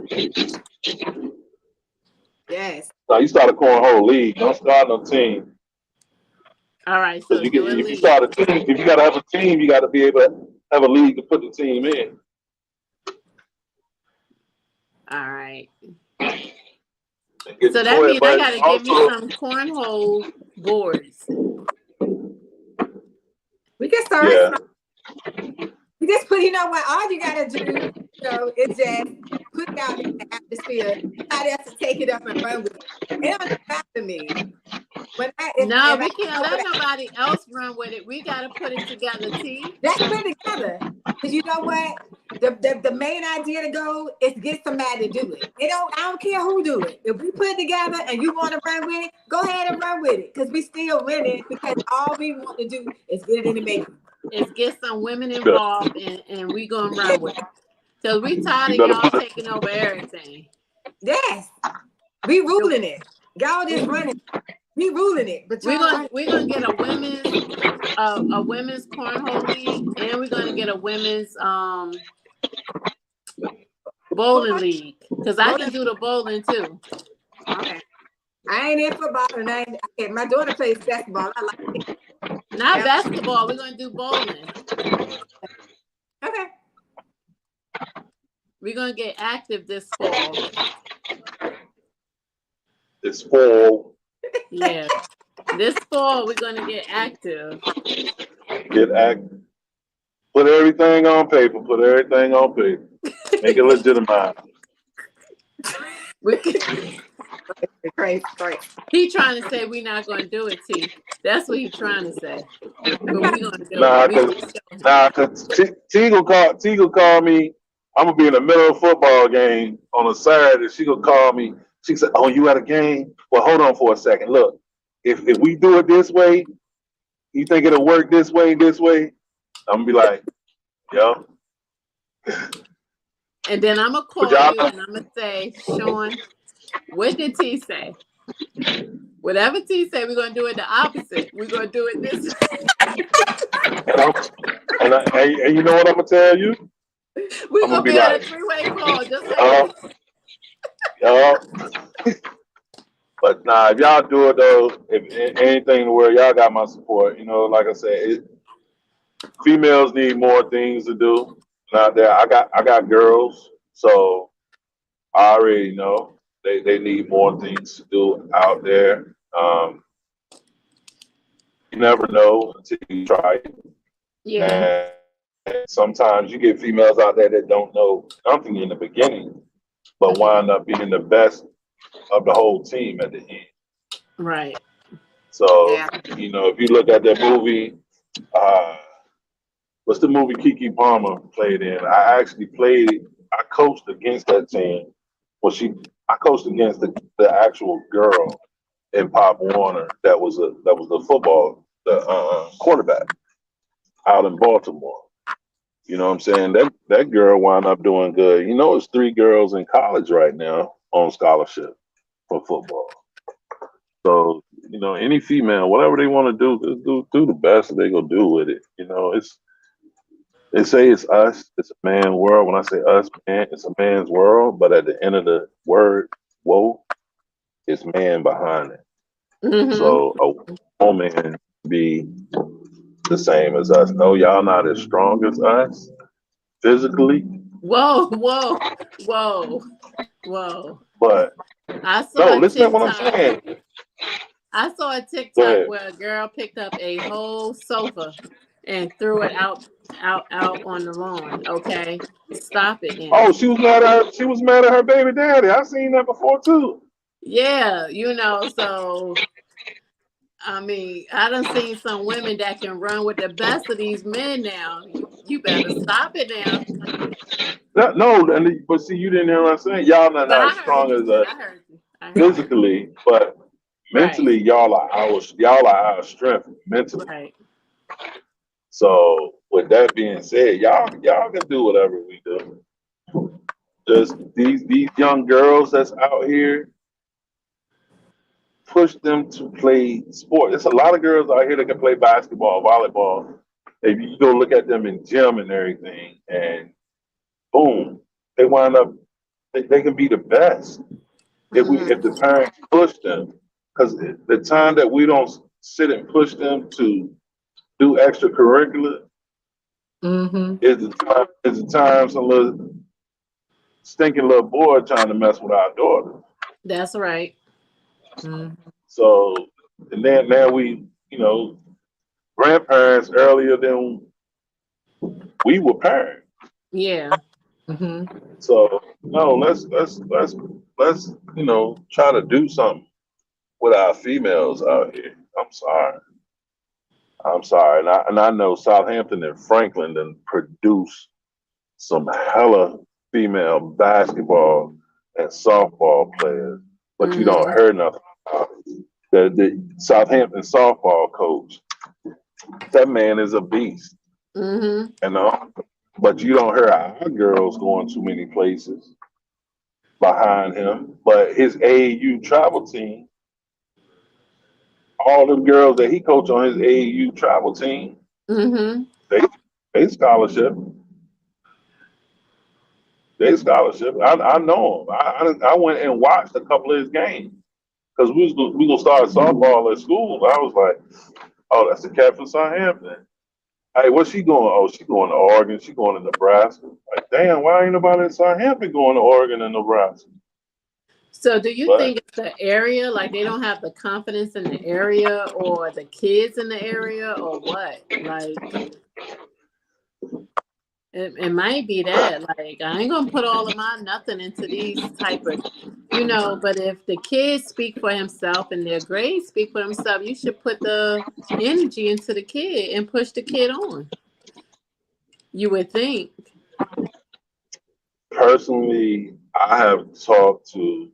Okay. Yes. No, you start a cornhole league. Don't start no team. All right, so if you start a team, if you got to have a team, you got to be able to have a league to put the team in. All right. So that means I got to give me some cornhole boards. We can start. Yeah. You just put, you know what, all you got to do, is just put it out in the atmosphere. Somebody else to take it up and run with it. It don't matter to me. No, we can't let nobody else run with it. We got to put it together, T. Let's put it together. Because you know what? The main idea to go is get somebody to do it. I don't care who do it. If we put it together and you want to run with it, go ahead and run with it. Because we still winning because all we want to do is get it in the making. Is get some women involved and we gonna run with it. So we tired of y'all taking over everything. Yes. We ruling it. Y'all just running. We ruling it. But we're gonna get a women's cornhole league and we're gonna get a women's bowling league. Because I can do the bowling too. Okay. I ain't in football and my daughter plays basketball. I like it. Not basketball. We're gonna do bowling. Okay. We're gonna get active this fall. This fall. Yeah. This fall we're gonna get active. Get active. Put everything on paper. Put everything on paper. Make it legitimate. Crazy. He trying to say we're not gonna do it, T. That's what he's trying to say. But we gonna do it. Cause T gonna call me. I'm gonna be in the middle of a football game on a Saturday. She gonna call me. She said, "Oh, you at a game? Well, hold on for a second. Look, if we do it this way, you think it'll work this way? I'm gonna be like, yeah." And then I'm gonna call you and I'm gonna say, Sean, what did T say? Whatever T say, we're gonna do it the opposite. We're gonna do it this way. And you know what I'm gonna tell you? We're gonna be on a three-way call, just like But nah, if y'all do it though, if anything in the world, y'all got my support. Like I said, females need more things to do. Out there, I got girls, so I already know they need more things to do out there. You never know until you try it. Yeah. And sometimes you get females out there that don't know something in the beginning, but wind up being the best of the whole team at the end. Right. So, if you look at that movie, what's the movie Keke Palmer played in? I coached against that team. Well, I coached against the actual girl in Pop Warner that was the football quarterback out in Baltimore. You know what I'm saying? That girl wound up doing good. It's 3 girls in college right now on scholarship for football. So, any female, whatever they want to do, just do the best that they gonna do with it. They say it's us, it's a man world. When I say us, man, it's a man's world. But at the end of the word, whoa, it's man behind it. Mm-hmm. So a woman be the same as us. No, y'all not as strong as us physically, Whoa, whoa, whoa, whoa. but I no, saw a listen to what I'm TikTok. saying. I saw a Go TikTok ahead. where a girl picked up a whole sofa and threw it out on the lawn. Okay, stop it now. Oh, she was mad at her. She was mad at her baby daddy. I seen that before too. Yeah, so I mean, I done seen some women that can run with the best of these men now. You better stop it now. No, but see, you didn't hear what I'm saying. Y'all not, But not I as heard strong you. as us I heard you. I heard you. physically, but Right, mentally, y'all are our strength mentally. right. So with that being said, y'all can do whatever we do. Just these young girls that's out here, push them to play sport. There's a lot of girls out here that can play basketball, volleyball. If you go look at them in gym and everything, and boom, they wind up they can be the best Mm-hmm. if the parents push them. Because the time that we don't sit and push them to do extracurricular Mm-hmm. is the time some little stinking little boy trying to mess with our daughter. That's right. Mm-hmm. So and then now we, grandparents earlier than we were parents. Yeah. Mm-hmm. So no, let's try to do something with our females out here. I'm sorry. I'm sorry. And I know Southampton and Franklin then produce some hella female basketball and softball players, but you don't Mm-hmm. hear nothing about it. The Southampton softball coach, that man is a beast, Mm-hmm. you know. But you don't hear our girls going too many places behind him. But his AAU travel team, all them girls that he coached on his AAU travel team, Mm-hmm. they they scholarship. They scholarship. I know him. I went and watched a couple of his games because we gonna start softball at school. I was like, oh, that's the cat from Southampton. Hey, what's she going? Oh, she going to Oregon. She going to Nebraska. Like, damn, why ain't nobody in Southampton going to Oregon and Nebraska? So do you But think it's the area, like they don't have the confidence in the area or the kids in the area or what? Like it might be that. Like I ain't gonna put all of my nothing into these type of but if the kid speak for himself and their grades speak for themselves, you should put the energy into the kid and push the kid on. You would think. personally, I have talked to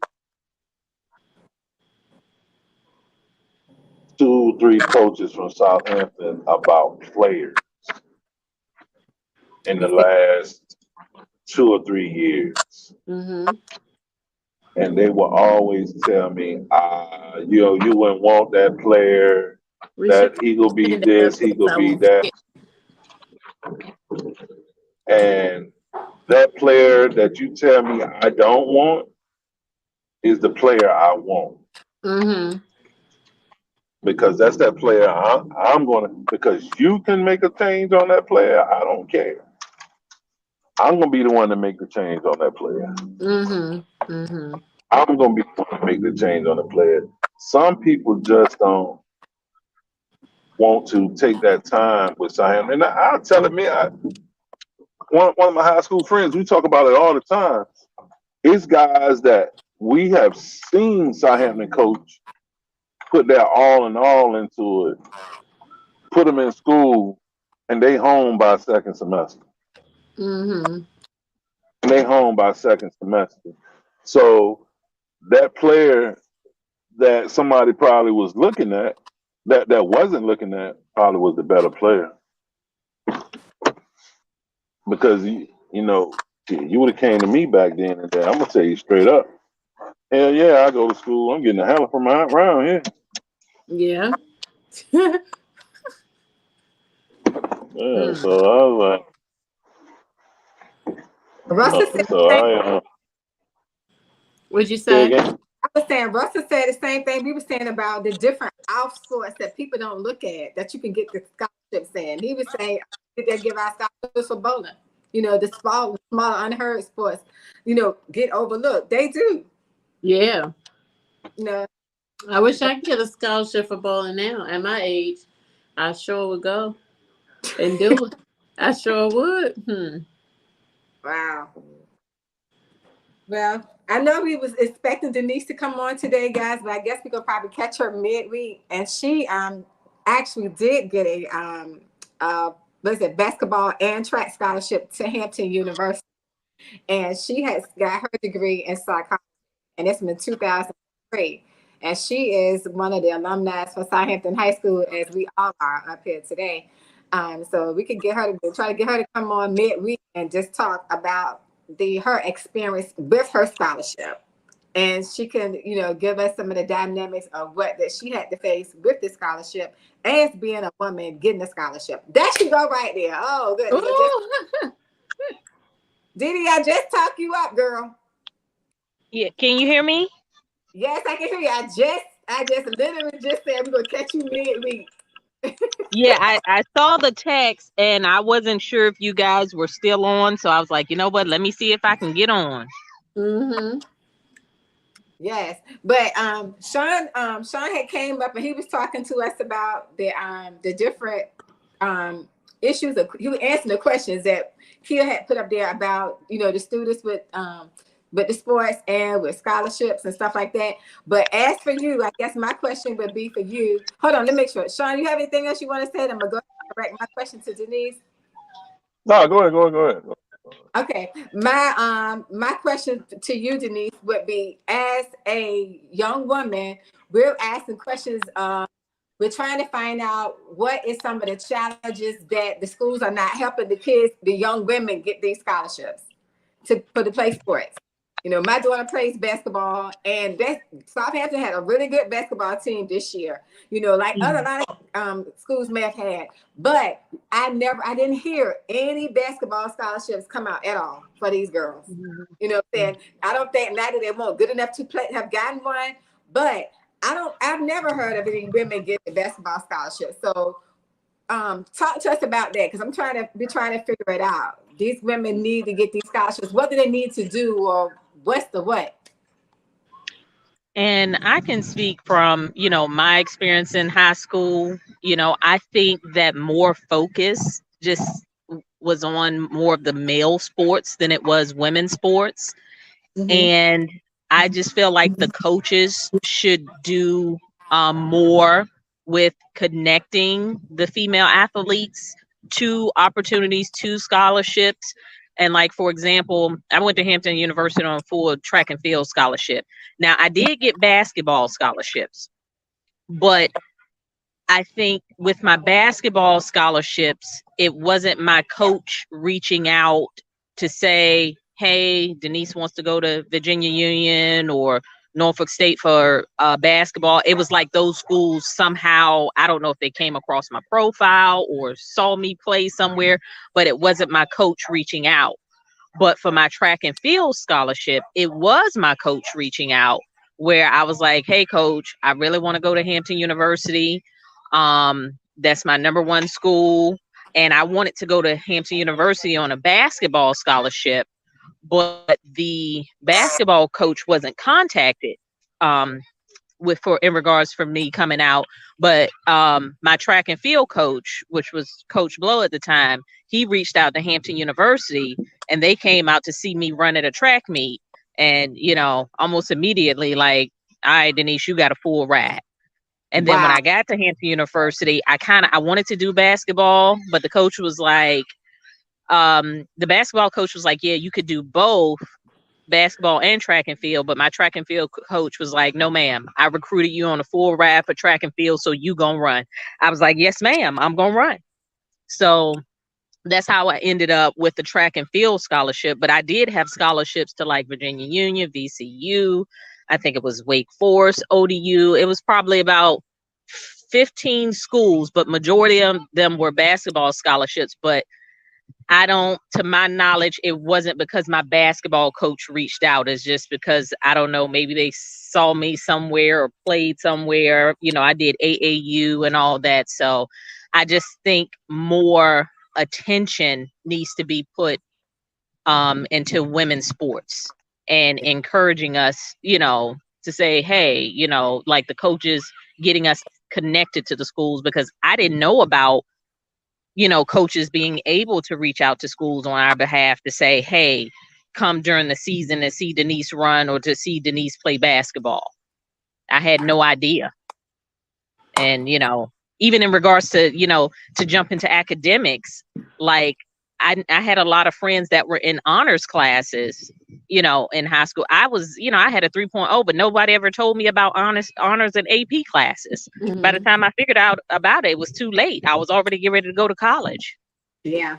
2, 3 coaches from Southampton about players in the last 2 or 3 years. Mm-hmm. And they will always tell me, you wouldn't want that player, We should that he gonna be in the this, he gonna area be so that. And that player that you tell me I don't want is the player I want. mm-hmm. Because that's that player I'm gonna, because you can make a change on that player, I don't care. I'm gonna be the one to make the change on that player. Mm-hmm. Mm-hmm. I'm gonna be the one to make the change on the player. Some people just don't want to take that time with Southampton. And I'll tell it, one of my high school friends, we talk about it all the time. It's guys that we have seen Southampton coach put their all and all into it, put them in school, and they home by second semester. Mm-hmm. And they home by second semester. So that player that somebody probably was looking at, that wasn't looking at, probably was the better player. Because you would have came to me back then and there. I'm gonna tell you straight up. Hell yeah, I go to school. I'm getting the hell from around here. Yeah. Yeah, so I was like, Russell said So I What'd you say say? again. I was saying Russell said the same thing we were saying about the different off sports that people don't look at that you can get the scholarships in. He was saying did they give out scholarships for bowling? You know, the small unheard sports, you know, get overlooked. They do. Yeah. You know, I wish I could get a scholarship for bowling now. At my age, I sure would go and do it. I sure would. wow. Well, I know we was expecting Denise to come on today, guys, but I guess we could probably catch her midweek. And she actually did get a basketball and track scholarship to Hampton University. And she has got her degree in psychology, and it's in 2003. And she is one of the alumni for Southampton High School, as we all are up here today. So we could get her to try to get her to come on midweek and just talk about her experience with her scholarship, and she can, you know, give us some of the dynamics of what that she had to face with the scholarship as being a woman getting a scholarship. That should go right there. Oh, good. Didi, I just talked you up, girl. Yeah, can you hear me? Yes, I can hear you. I just literally just said we're gonna catch you midweek. Yeah, I saw the text and I wasn't sure if you guys were still on, so I was like, you know what? Let me see if I can get on. Mm-hmm. Yes, but Sean had came up and he was talking to us about the different issues. He was answering the questions that Kia had put up there about, you know, the students with the sports and with scholarships and stuff like that. But as for you, I guess my question would be for you. Hold on, let me make sure. Sean, you have anything else you want to say? I'm gonna go direct my question to Denise. No, go ahead. Okay, my question to you, Denise, would be: as a young woman, we're asking questions. We're trying to find out what is some of the challenges that the schools are not helping the kids, the young women, get these scholarships for the play sports. You know, my daughter plays basketball, and Southampton had a really good basketball team this year. You know, like a lot of schools may have had, but I didn't hear any basketball scholarships come out at all for these girls. You know what I'm saying? I don't think not that they weren't good enough to have gotten one, but I've never heard of any women get the basketball scholarship. So talk to us about that, because I'm trying to figure it out. These women need to get these scholarships. What do they need to do, or what's the what? And I can speak from, you know, my experience in high school. You know, I think that more focus just was on more of the male sports than it was women's sports. Mm-hmm. And I just feel like the coaches should do more with connecting the female athletes to opportunities, to scholarships. And like, for example, I went to Hampton University on a full track and field scholarship. Now, I did get basketball scholarships, but I think with my basketball scholarships, it wasn't my coach reaching out to say, hey, Denise wants to go to Virginia Union or Norfolk State for basketball. It was like those schools somehow, I don't know if they came across my profile or saw me play somewhere, but it wasn't my coach reaching out. But for my track and field scholarship, it was my coach reaching out, where I was like, hey, coach, I really want to go to Hampton University. That's my number one school. And I wanted to go to Hampton University on a basketball scholarship, but the basketball coach wasn't contacted in regards for me coming out. But my track and field coach, which was Coach Blow at the time, he reached out to Hampton University, and they came out to see me run at a track meet. And, you know, almost immediately, like, all right, Denise, you got a full ride. And then when I got to Hampton University, I wanted to do basketball, but the coach was like, the basketball coach was like, yeah, you could do both basketball and track and field. But my track and field coach was like, no, ma'am, I recruited you on a full ride for track and field, so you gonna run. I was like, yes, ma'am, I'm gonna run. So that's how I ended up with the track and field scholarship. But I did have scholarships to like Virginia Union, VCU. I think it was Wake Forest, ODU. It was probably about 15 schools, but majority of them were basketball scholarships. But I don't, to my knowledge, it wasn't because my basketball coach reached out. It's just because, I don't know, maybe they saw me somewhere or played somewhere. You know, I did AAU and all that. So I just think more attention needs to be put into women's sports and encouraging us, you know, to say, hey, you know, like the coaches getting us connected to the schools, because I didn't know about, you know, coaches being able to reach out to schools on our behalf to say, hey, come during the season and see Denise run or to see Denise play basketball. I had no idea. And, you know, even in regards to, you know, to jump into academics, like I had a lot of friends that were in honors classes, you know, in high school. I was, you know, I had a 3.0, but nobody ever told me about honors and AP classes. By the time I figured out about it, it was too late. I was already getting ready to go to college. Yeah.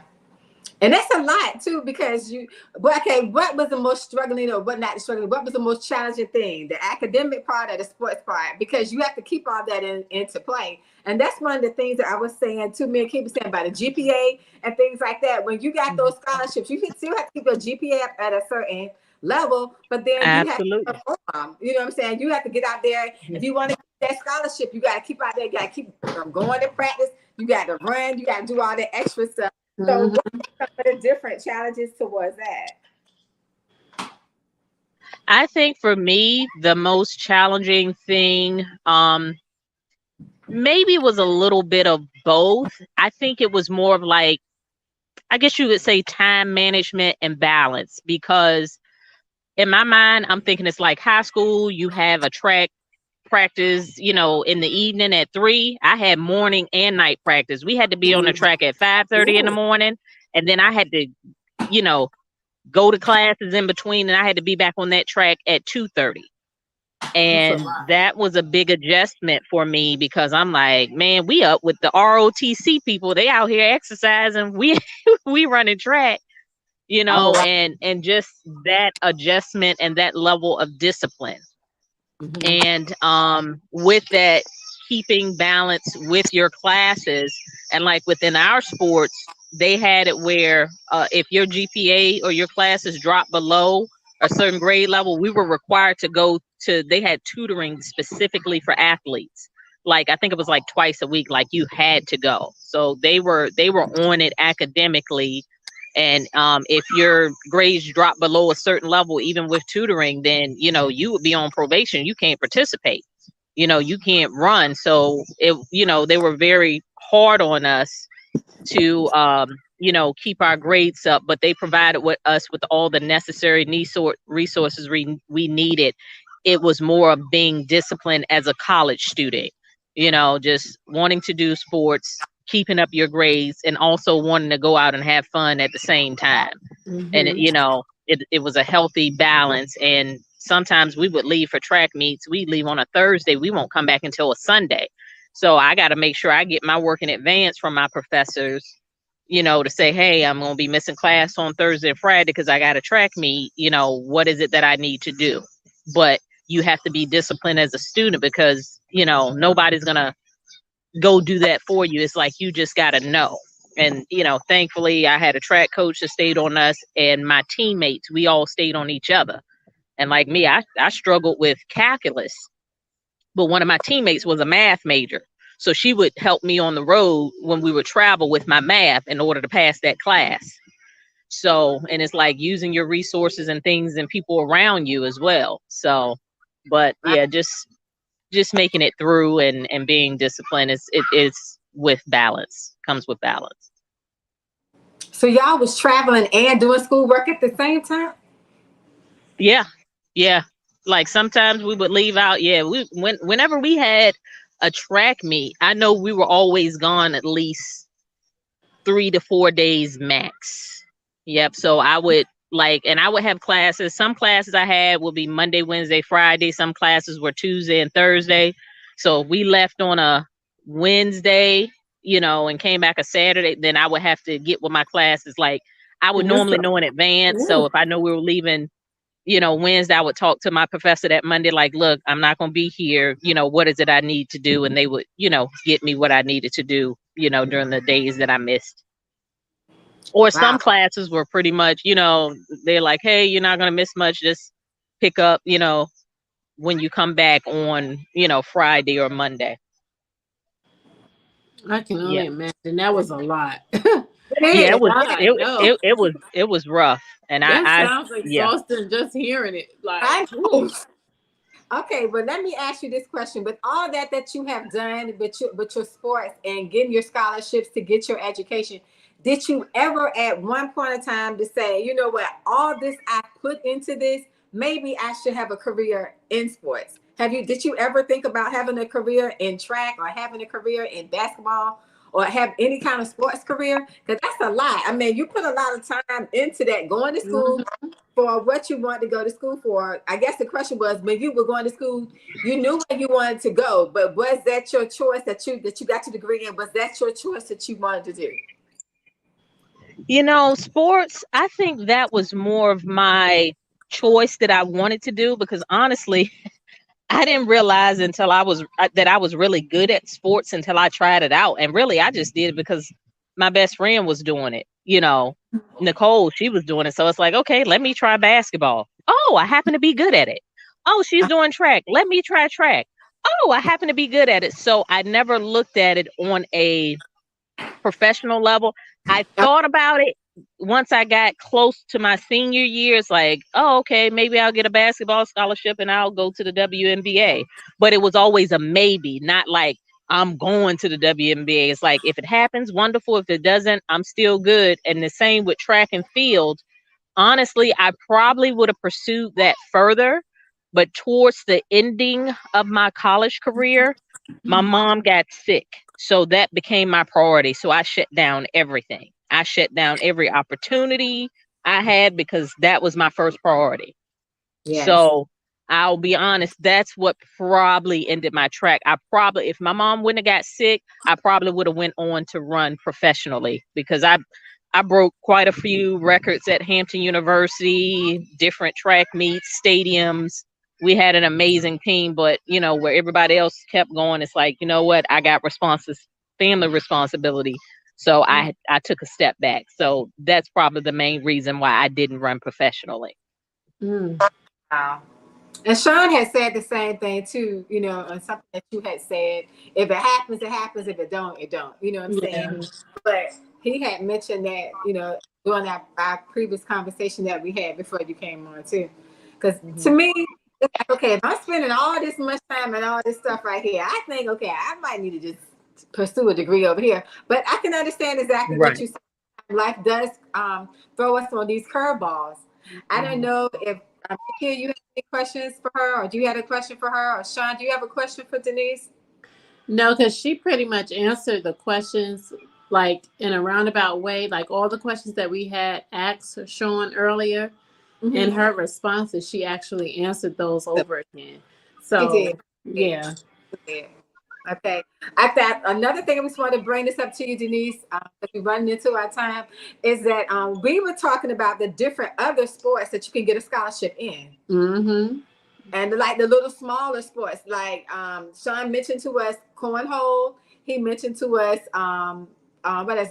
And that's a lot too, because but okay, what was the most struggling, or what not struggling? What was the most challenging thing? The academic part or the sports part? Because you have to keep all that into play. And that's one of the things that I was saying too. Me and Keep saying about the GPA and things like that. When you got those scholarships, you still have to keep your GPA up at a certain level, but then Absolutely. you have to perform. You know what I'm saying? You have to get out there. If you want to get that scholarship, you got to keep out there. You got to keep going to practice. You got to run. You got to do all that extra stuff. So what are some of the different challenges towards that? I think for me, the most challenging thing maybe was a little bit of both. I think it was more of like, I guess you would say time management and balance, because in my mind, I'm thinking it's like high school, you have a track practice, you know, in the evening at 3. I had morning and night practice. We had to be on the track at 5:30 in the morning, and then I had to, you know, go to classes in between, and I had to be back on that track at 2:30. And that was a big adjustment for me, because I'm like, man, we up with the ROTC people. They out here exercising. We running track, you know, and just that adjustment and that level of discipline. And with that, keeping balance with your classes, and like within our sports, they had it where if your GPA or your classes dropped below a certain grade level, we were required to go to, they had tutoring specifically for athletes. Like, I think it was like twice a week, like you had to go. So they were on it academically. And if your grades drop below a certain level, even with tutoring, then, you know, you would be on probation. You can't participate, you know, you can't run. So it, you know, they were very hard on us to, you know, keep our grades up, but they provided us with all the necessary resources we needed. It was more of being disciplined as a college student, you know, just wanting to do sports, keeping up your grades, and also wanting to go out and have fun at the same time. And, you know, it was a healthy balance. And sometimes we would leave for track meets. We leave on a Thursday. We won't come back until a Sunday. So I got to make sure I get my work in advance from my professors, you know, to say, hey, I'm going to be missing class on Thursday and Friday because I got a track meet. You know, what is it that I need to do? But you have to be disciplined as a student, because, you know, nobody's going to go do that for you. It's like, you just got to know. And, you know, thankfully I had a track coach that stayed on us, and my teammates, we all stayed on each other. And like me, I struggled with calculus, but one of my teammates was a math major. So she would help me on the road when we would travel with my math in order to pass that class. So, and it's like using your resources and things and people around you as well. So, but yeah, just making it through and being disciplined is with balance, comes with balance. So y'all was traveling and doing schoolwork at the same time? Yeah. Like sometimes we would leave out. Yeah, whenever we had a track meet, I know we were always gone at least 3 to 4 days max. Yep. So I would and I would have classes. Some classes I had would be Monday, Wednesday, Friday. Some classes were Tuesday and Thursday. So if we left on a Wednesday, you know, and came back a Saturday, then I would have to get with my classes. Like, I would normally know in advance. So if I know we were leaving, you know, Wednesday, I would talk to my professor that Monday, like, look, I'm not going to be here. You know, what is it I need to do? And they would, you know, get me what I needed to do, you know, during the days that I missed. Or Wow. some classes were pretty much, they're like, hey, you're not going to miss much. Just pick up, when you come back on, Friday or Monday. I can only Yeah. imagine that was a lot. Yeah, it was, God, no. it was rough. And That I sounds yeah. exhausting just hearing it. Like, I know. Okay, but let me ask you this question: with all that you have done, with your sports and getting your scholarships to get your education, did you ever at one point in time to say, you know what, all this I put into this, maybe I should have a career in sports? Did you ever think about having a career in track or having a career in basketball or have any kind of sports career? Because that's a lot. I mean, you put a lot of time into that, going to school for what you want to go to school for. I guess the question was, when you were going to school, you knew where you wanted to go, but was that your choice that you got your degree in? Was that your choice that you wanted to do? Sports, I think that was more of my choice that I wanted to do, because honestly, I didn't realize until that I was really good at sports until I tried it out. And really, I just did it because my best friend was doing it. Nicole, she was doing it. So it's like, okay, let me try basketball. Oh, I happen to be good at it. Oh, she's doing track. Let me try track. Oh, I happen to be good at it. So I never looked at it on a professional level. I thought about it once I got close to my senior years, like, oh, okay, maybe I'll get a basketball scholarship and I'll go to the WNBA. But it was always a maybe, not like I'm going to the WNBA. It's like, if it happens, wonderful. If it doesn't, I'm still good. And the same with track and field. Honestly, I probably would have pursued that further. But towards the ending of my college career, my mom got sick. So that became my priority. So I shut down everything. I shut down every opportunity I had because that was my first priority. Yes. So I'll be honest, that's what probably ended my track. If my mom wouldn't have got sick, I probably would have went on to run professionally, because I broke quite a few records at Hampton University, different track meets, stadiums. We had an amazing team, but where everybody else kept going, it's like, you know what, I got family responsibility. So I took a step back. So that's probably the main reason why I didn't run professionally. Wow. And Sean had said the same thing too, on something that you had said. If it happens, it happens. If it don't, it don't. You know what I'm saying? But he had mentioned that, during our previous conversation that we had before you came on too. Because to me, it's like, okay, if I'm spending all this much time and all this stuff right here, I think, okay, I might need to just pursue a degree over here. But I can understand exactly what you said. Life does throw us on these curveballs. I don't know if Nikia, you have any questions for her, or do you have a question for her, or Sean, do you have a question for Denise? No, because she pretty much answered the questions like in a roundabout way, like all the questions that we had asked Sean earlier. In her responses, she actually answered those over again. So, yeah. Okay. I thought another thing I just wanted to bring this up to you, Denise, because we're running into our time, is that we were talking about the different other sports that you can get a scholarship in. And like the little smaller sports, like Sean mentioned to us cornhole. He mentioned to us what is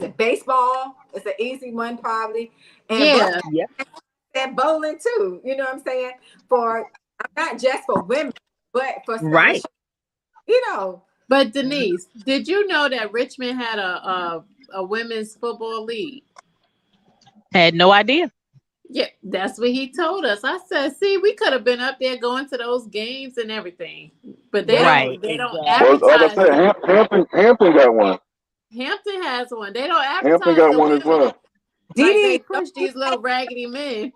it? Baseball. It's an easy one probably. And and bowling too. You know what I'm saying? For not just for women, but for scholarships. But Denise, did you know that Richmond had a women's football league? Had no idea. Yeah, that's what he told us. I said, see, we could have been up there going to those games and everything. But they don't advertise. Hampton got one. Hampton has one. They don't advertise. Hampton got one as well. Like they push these little raggedy men.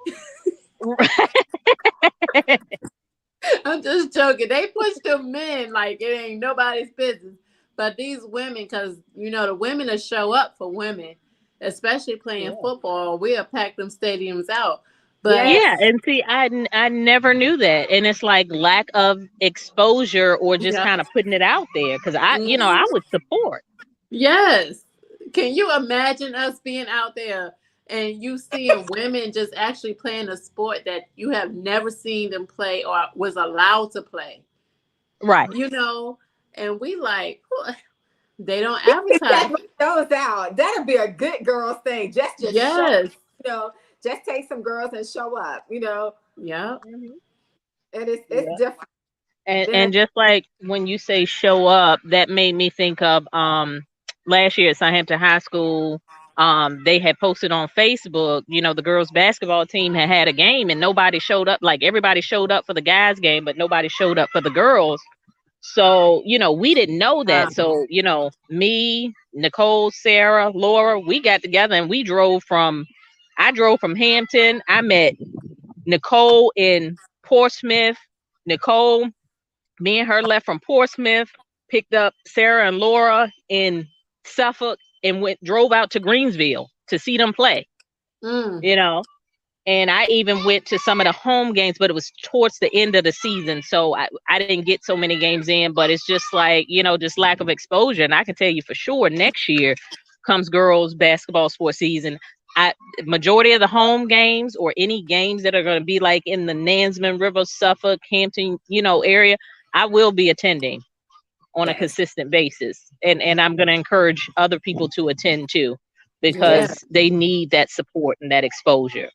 I'm just joking. They push them men like it ain't nobody's business. But these women, because the women that show up for women, especially playing football, we'll pack them stadiums out. But and see, I never knew that, and it's like lack of exposure or just kind of putting it out there, because I would support. Yes. Can you imagine us being out there and you seeing women just actually playing a sport that you have never seen them play or was allowed to play? Right. And we like, They don't Check advertise. those out. That'd be a good girls thing. Just show, Yes. just take some girls and show up. Yep. And it's Yeah. different. And just like when you say show up, that made me think of last year at Southampton High School. They had posted on Facebook, the girls basketball team had a game and nobody showed up. Like everybody showed up for the guys game, but nobody showed up for the girls. So, we didn't know that. So, me, Nicole, Sarah, Laura, we got together and I drove from Hampton. I met Nicole in Portsmouth. Nicole, me and her left from Portsmouth, picked up Sarah and Laura in Suffolk and drove out to Greensville to see them play. And I even went to some of the home games, but it was towards the end of the season. So I didn't get so many games in, but it's just like, just lack of exposure. And I can tell you for sure next year comes girls basketball sports season. Majority of the home games or any games that are going to be like in the Nansemond, River, Suffolk, Hampton, area, I will be attending on a consistent basis. And I'm going to encourage other people to attend too, because they need that support and that exposure.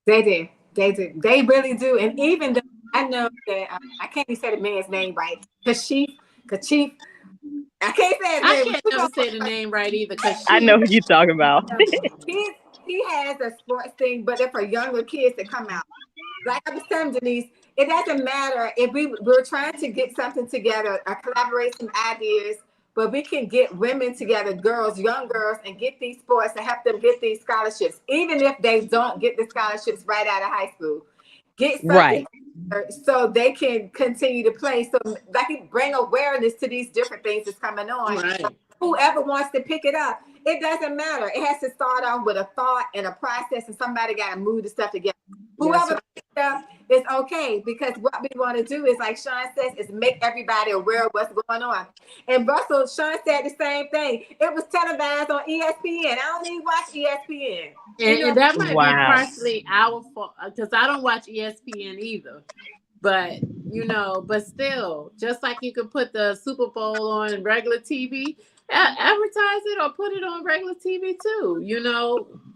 They do. They really do. And even though I know that I can't even say the man's name right. Kashif. I can't say his name. I can't never say the name right either. I know who you're talking about. He has a sports thing, but they're for younger kids to come out. Like I was telling Denise, it doesn't matter if we're trying to get something together, collaborate some ideas, but we can get women together, girls, young girls, and get these sports to help them get these scholarships, even if they don't get the scholarships right out of high school. Get something so they can continue to play. So like bring awareness to these different things that's coming on. Right. Whoever wants to pick it up, it doesn't matter. It has to start off with a thought and a process, and somebody got to move the stuff together. Whoever picks it up is okay, because what we want to do is, like Sean says, is make everybody aware of what's going on. And Russell, Sean said the same thing. It was televised on ESPN. I don't even watch ESPN. And that might be partially our fault, because I don't watch ESPN either. But but still, just like you could put the Super Bowl on regular TV, advertise it or put it on regular TV too.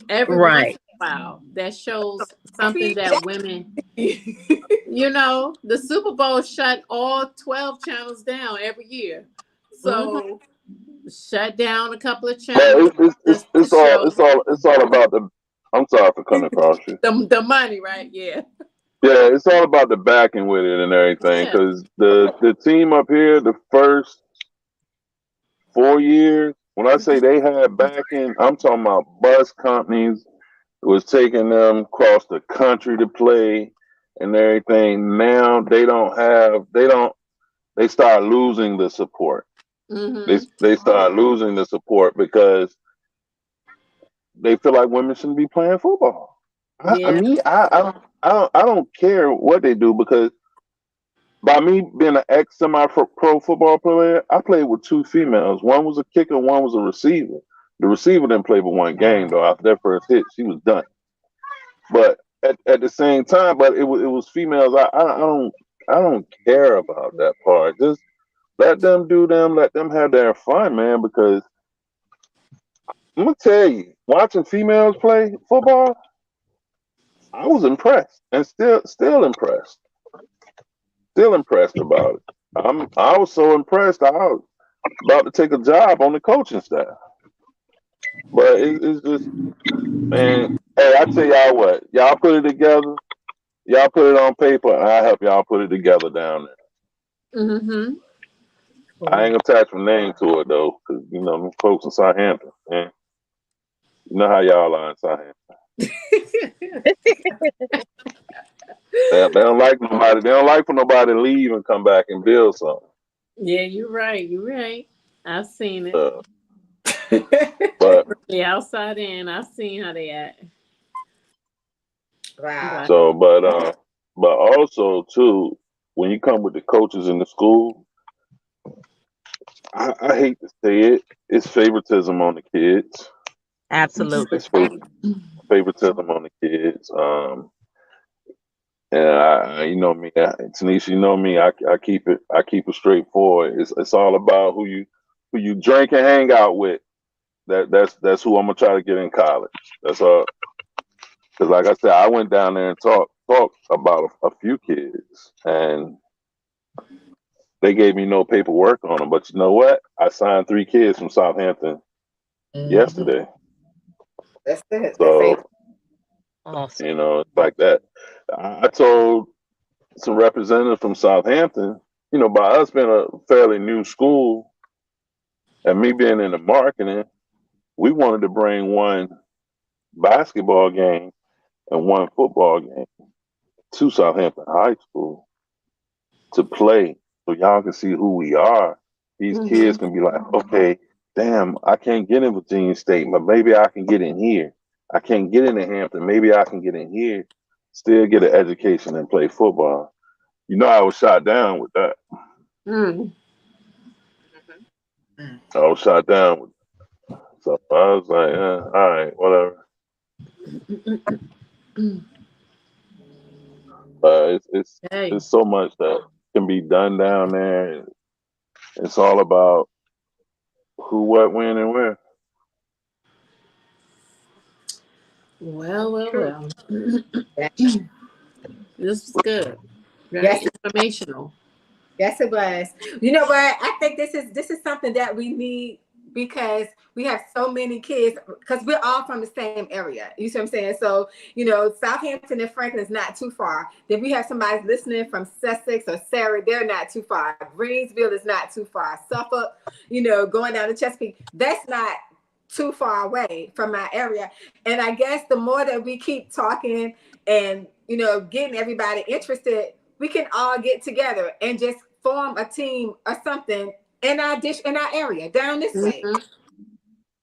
Every once in a while, that shows something that women. The Super Bowl shut all 12 channels down every year, so shut down a couple of channels. It's all about the. I'm sorry for coming across you. The money, right? Yeah. Yeah, it's all about the backing with it and everything. Because the team up here, the first 4 years, when I say they had backing, I'm talking about bus companies was taking them across the country to play and everything. Now they start losing the support. They start losing the support because they feel like women shouldn't be playing football. I don't care what they do, because by me being an ex semi-pro football player, I played with two females. One was a kicker, one was a receiver. The receiver didn't play but one game though. After that first hit, she was done. But at the same time, but it was females. I don't care about that part. Just let them do them. Let them have their fun, man. Because I'm gonna tell you, watching females play football, I was impressed, and still impressed. Still impressed about it. I was so impressed. I was about to take a job on the coaching staff. But it's just, man. Hey, I tell y'all what, y'all put it together. Y'all put it on paper, and I help y'all put it together down there. I ain't gonna attach my name to it though, because them folks in Southampton, man. You know how y'all are in Southampton. They don't like nobody. They don't like for nobody to leave and come back and build something. Yeah, you're right. I've seen it. But the outside in, I've seen how they act. Wow. So, but also too, when you come with the coaches in the school, I hate to say it, it's favoritism on the kids. Absolutely. It's favoritism on the kids. And you know me, Tanisha, you know me. I keep it straightforward. It's all about who you who you drink and hang out with, that's who I'm gonna try to get in college. That's all. Because like I said, I went down there and talked about a few kids, and they gave me no paperwork on them. But you know what? I signed 3 kids from Southampton yesterday. That's it. So Awesome. you know, it's like that. I told some representatives from Southampton, you know, by us being a fairly new school and me being in the marketing, we wanted to bring one basketball game and one football game to Southampton High School to play so y'all can see who we are. These kids can be like, okay, damn, I can't get in Virginia State, but maybe I can get in here. I can't get into Hampton. Maybe I can get in here, still get an education and play football. You know, I was shot down with that. I was shot down with that. So I was like, all right, whatever. It's so much that can be done down there. It's all about who, what, when, and where. Well. This is good. Very Yes. informational. Yes, it was. You know what? I think this is something that we need because we have so many kids because we're all from the same area. You see what I'm saying? So, you know, Southampton and Franklin is not too far. Then we have somebody listening from Sussex or Surrey. They're not too far. Greensville is not too far. Suffolk, you know, going down to Chesapeake, that's not too far away from my area. And I guess the more that we keep talking and, you know, getting everybody interested, we can all get together and just form a team or something in our area down this way.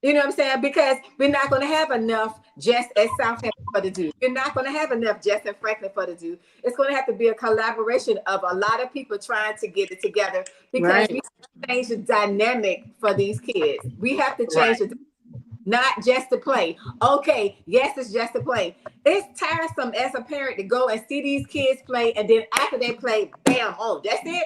You know what I'm saying? Because we're not going to have enough just at Southampton for the do. You're not going to have enough just in Franklin for the do. It's going to have to be a collaboration of a lot of people trying to get it together because we have to change the dynamic for these kids. We have to change it. Not just to play. Okay, yes, it's just to play. It's tiresome as a parent to go and see these kids play, and then after they play, bam, oh, that's it?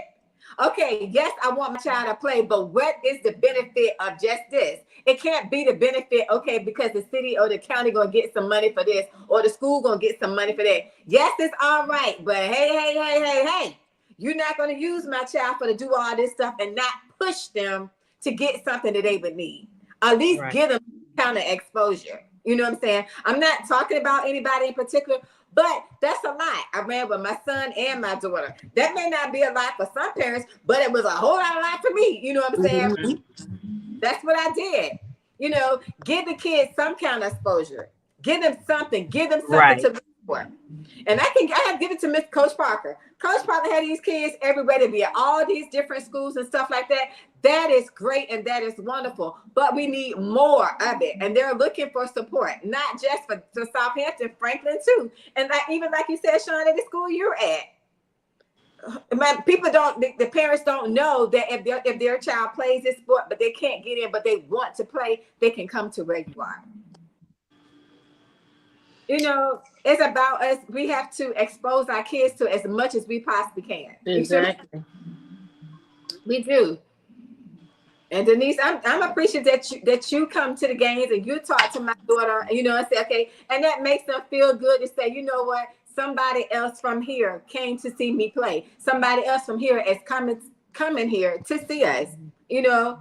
Okay, yes, I want my child to play, but what is the benefit of just this? It can't be the benefit, okay, because the city or the county gonna get some money for this, or the school gonna get some money for that. Yes, it's all right, but hey, you're not gonna use my child for to do all this stuff and not push them to get something that they would need. At least give them kind of exposure. You know what I'm saying? I'm not talking about anybody in particular, but that's a lot. I ran with my son and my daughter. That may not be a lot for some parents, but it was a whole lot for me. You know what I'm saying? That's what I did. You know, give the kids some kind of exposure. Give them something to look for. And I have given to Miss Coach Parker. Coach Parker had these kids everywhere to be at all these different schools and stuff like that. That is great and that is wonderful, but we need more of it. And they're looking for support, not just for Southampton, Franklin too. And even like you said, Sean, at the school you're at, the parents don't know that if their child plays this sport, but they can't get in, but they want to play, they can come to where you are. You know, it's about us. We have to expose our kids to as much as we possibly can. Exactly. We do. And Denise, I'm appreciative that you come to the games and you talk to my daughter, you know, and say, okay, and that makes them feel good to say, you know what, somebody else from here came to see me play. Somebody else from here is coming here to see us, you know,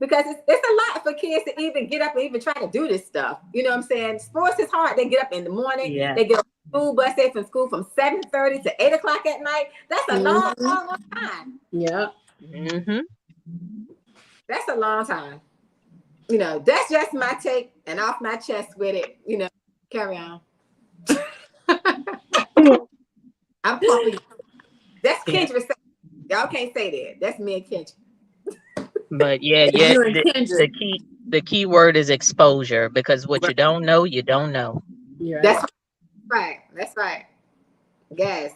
because it's a lot for kids to even get up and even try to do this stuff. You know what I'm saying? Sports is hard. They get up in the morning. Yeah. They get on the school bus, they from school from 7:30 to 8 o'clock at night. That's a long time. Yeah. That's a long time. You know, that's just my take and off my chest with it. You know, carry on. I'm probably, that's Kendra. Y'all can't say that. That's me and Kendra. But the key word is exposure, because what you don't know, you don't know. Yeah. That's right. That's right. Yes.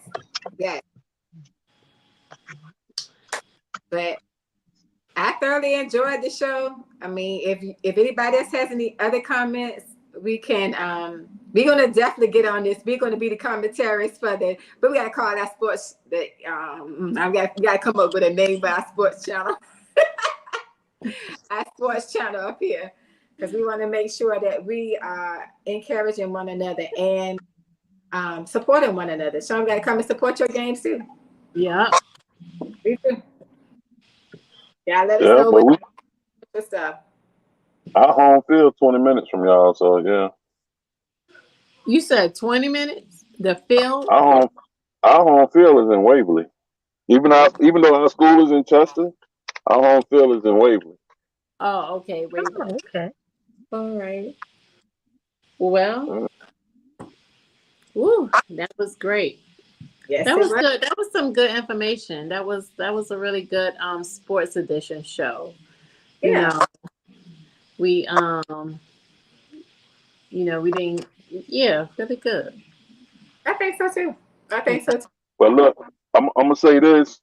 But I thoroughly enjoyed the show. I mean, if anybody else has any other comments, we can we're gonna definitely get on this. We're gonna be the commentaries for that, but we gotta call our sports. We gotta come up with a name for our sports channel. our sports channel up here, because we want to make sure that we are encouraging one another and supporting one another. So I'm going to come and support your games too. Yeah. We do. Yeah, let us Yeah, know but what your stuff. our home field 20 minutes from y'all, so yeah. You said 20 minutes? The field? Our home our home field is in Waverly. Even though our school is in Chester, our home field is in Waverly. Oh, okay. Wait. Oh, okay. All right. Well, Mm. that was great. Yes, That it was was. good. That was some good information. That was a really good sports edition show. You Yeah, know, we we didn't, yeah, really good. I think so too. I think so too. But look, I'm gonna say this,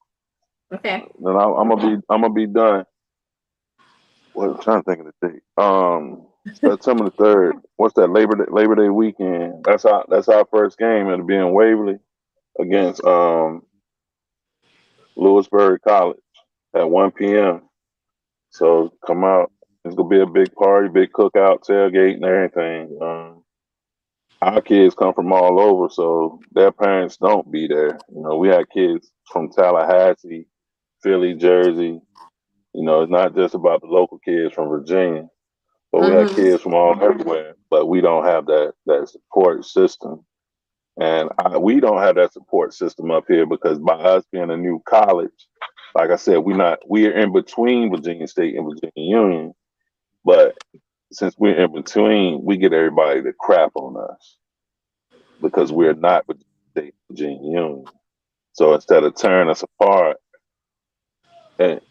Okay. and I'm gonna be done. Well, I'm trying to think of the date. September the 3rd. What's that? Labor Day weekend. That's our first game. It'll be in Waverly against Lewisburg College at 1 p.m. So come out. It's gonna be a big party, big cookout, tailgate, and everything. Our kids come from all over, so their parents don't be there. We had kids from Tallahassee, Philly, Jersey. It's not just about the local kids from Virginia, but we had Mm-hmm. kids from all everywhere. But we don't have that support system, and we don't have that support system up here because by us being a new college, like I said, we're in between Virginia State and Virginia Union, but since we're in between, we get everybody to crap on us because we're not Virginia State, Virginia Union. So instead of tearing us apart, and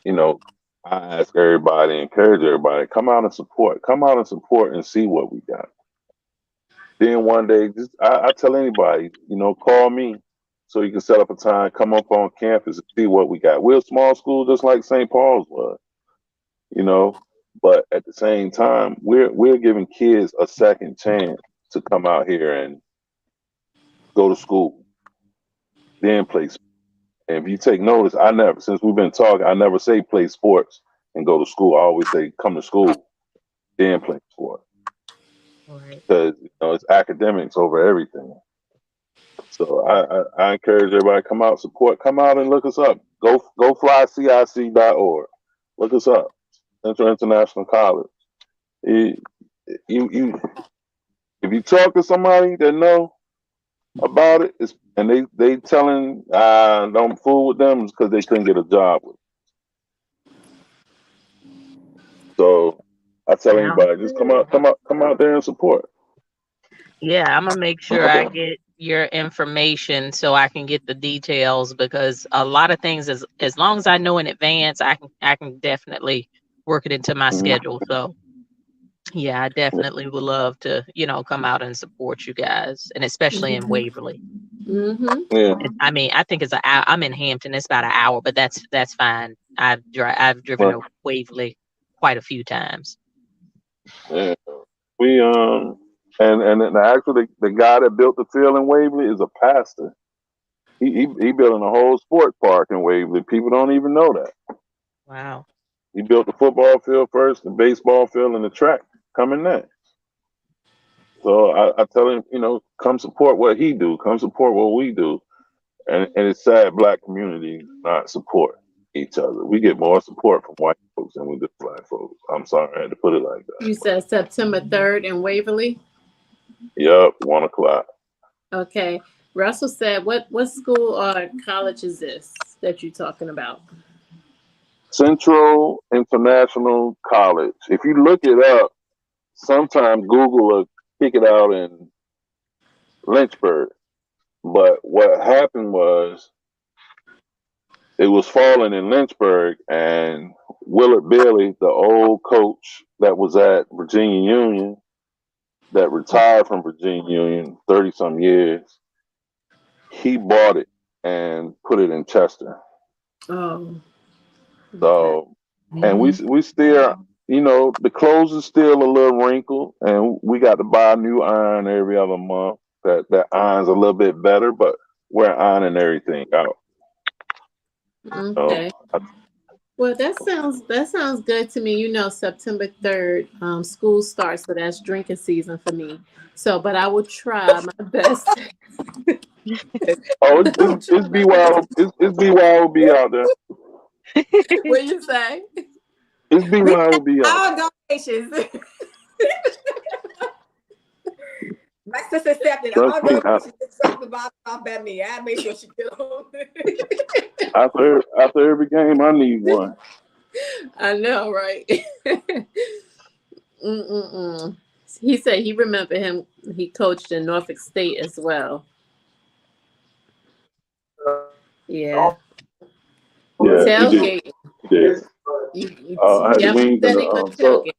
I ask everybody, encourage everybody, come out and support and see what we got. Then one day, I tell anybody, call me so you can set up a time, come up on campus and see what we got. We're a small school just like St. Paul's was, you know, but at the same time, we're giving kids a second chance to come out here and go to school, then play sports. And if you take notice, since we've been talking, I never say play sports and go to school. I always say come to school, then play sports. Right. Because it's academics over everything. So I encourage everybody to come out, support, come out and look us up. Go flycic.org. Look us up. Central International College. You, if you talk to somebody that know about it, and they telling don't fool with them because they couldn't get a job with it. So I tell Sounds anybody, just good. come out there and support. Yeah, I'm gonna make sure I get your information so I can get the details because a lot of things as long as I know in advance, I can definitely work it into my schedule. So yeah, I definitely would love to, come out and support you guys, and especially in Waverly. Mm-hmm. Yeah. I mean, I think it's I'm in Hampton. It's about an hour, but that's fine. I've driven to Waverly quite a few times. Yeah. We and actually the guy that built the field in Waverly is a pastor. He building a whole sports park in Waverly. People don't even know that. Wow. He built the football field first, the baseball field, and the track coming next. So I tell him, come support what he do. Come support what we do. And it's sad black communities not support each other. We get more support from white folks than we do black folks. I'm sorry, I had to put it like that. You said September 3rd in Waverly? Yep, 1 o'clock. Okay. Russell said, what school or college is this that you're talking about? Central International College. If you look it up, sometimes Google will kick it out in Lynchburg. But what happened was it was falling in Lynchburg, and Willard Bailey, the old coach that was at Virginia Union, that retired from Virginia Union 30-some years, he bought it and put it in Chester. Oh. So, and we still, the clothes is still a little wrinkled, and we got to buy a new iron every other month. That iron's a little bit better, but we're ironing everything out. Okay. Well, that sounds good to me. You know, September 3rd, school starts, so that's drinking season for me. So, but I will try my best. Oh, it's BYO, it's BYOB out there. What you say? It's We BYOB out there. all donations. My sister accepted all Trust me, donations except the bottom off at me. I made sure she get on. after every game, I need one. I know, right? Mm-mm-mm. He said he remembered him. He coached in Norfolk State as well. Yeah. Yeah, Tailgate. he did. You I had the wings and definitely gonna so tailgate.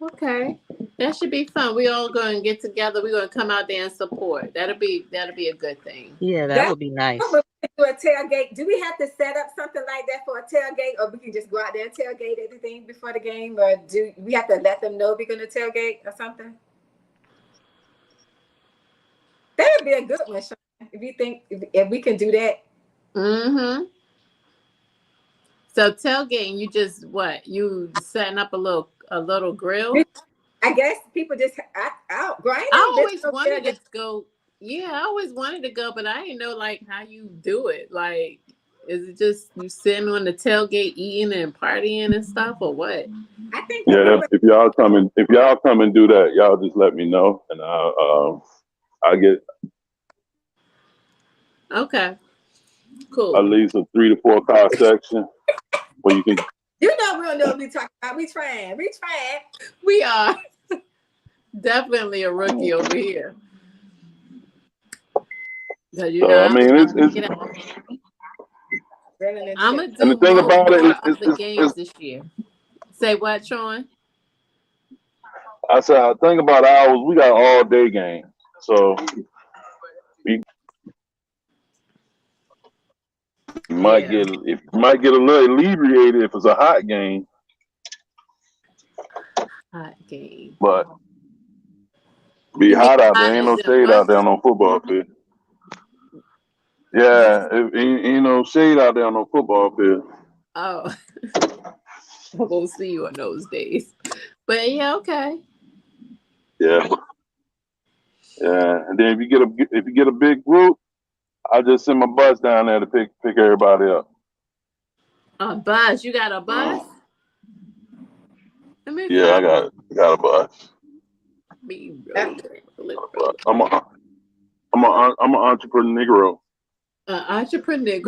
Okay, that should be fun. We all going to get together. We're going to come out there and support. That'll be a good thing. Yeah, that would be nice. Do a tailgate. Do we have to set up something like that for a tailgate, or we can just go out there and tailgate everything before the game, or do we have to let them know we're going to tailgate or something? That would be a good one, Sean, if you think if we can do that. Mm-hmm. So tailgating, you just you setting up a little grill? I guess people just I always wanted to go. Yeah, I always wanted to go, but I didn't know like how you do it. Like, is it just you sitting on the tailgate eating and partying and stuff, or what? I think if y'all come and do that, y'all just let me know, and I'll get Okay, cool. at least a 3 to 4 car section where you can. You know we don't know what we talking about. We trying. We are definitely a rookie over here. You know, I mean, it's I'm gonna do and the thing more about it is of the games this year. Say what, Sean? I said, I think about hours. We got all day games, so we might get a little alleviated if it's a hot game. Hot game, but be hot out there. Ain't no shade out there on no football field. Yeah, ain't no shade out there on no football field. Oh, we'll see you on those days. But yeah, okay. Yeah, and then if you get a big group, I just send my bus down there to pick everybody up. A bus? You got a bus? Yeah, I got a bus. I'm an entrepreneur. Entrepreneur.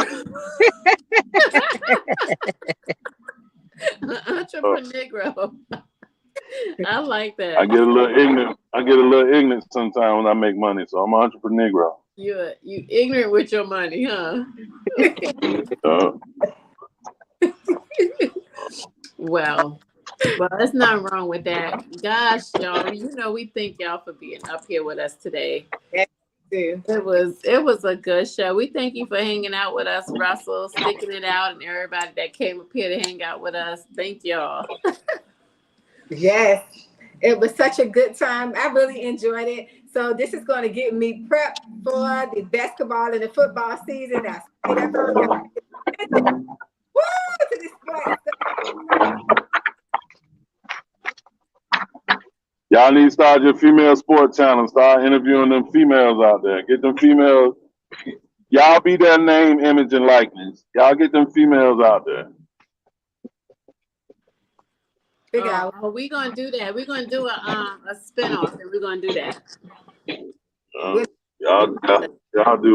Entrepreneur. I like that. I get a little ignorant sometimes when I make money, so I'm an entrepreneur. You ignorant with your money, huh? Well, there's nothing wrong with that. Gosh, y'all, you know we thank y'all for being up here with us today. It was a good show. We thank you for hanging out with us, Russell, sticking it out, and everybody that came up here to hang out with us. Thank y'all. Yes, it was such a good time. I really enjoyed it. So this is going to get me prepped for the basketball and the football season. Woo, to this point. Y'all need to start your female sports channel. Start interviewing them females out there. Get them females. Y'all be their name, image, and likeness. Y'all get them females out there. We're gonna do that. We're gonna do a spinoff, and we're gonna do that. Y'all do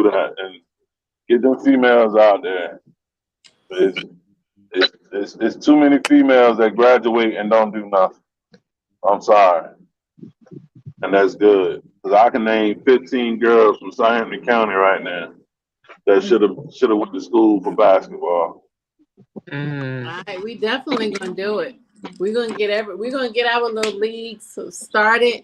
that and get them females out there. It's too many females that graduate and don't do nothing. I'm sorry, and that's good because I can name 15 girls from Southampton County right now that should have went to school for basketball. All right, we definitely gonna do it. We're gonna get our little leagues started.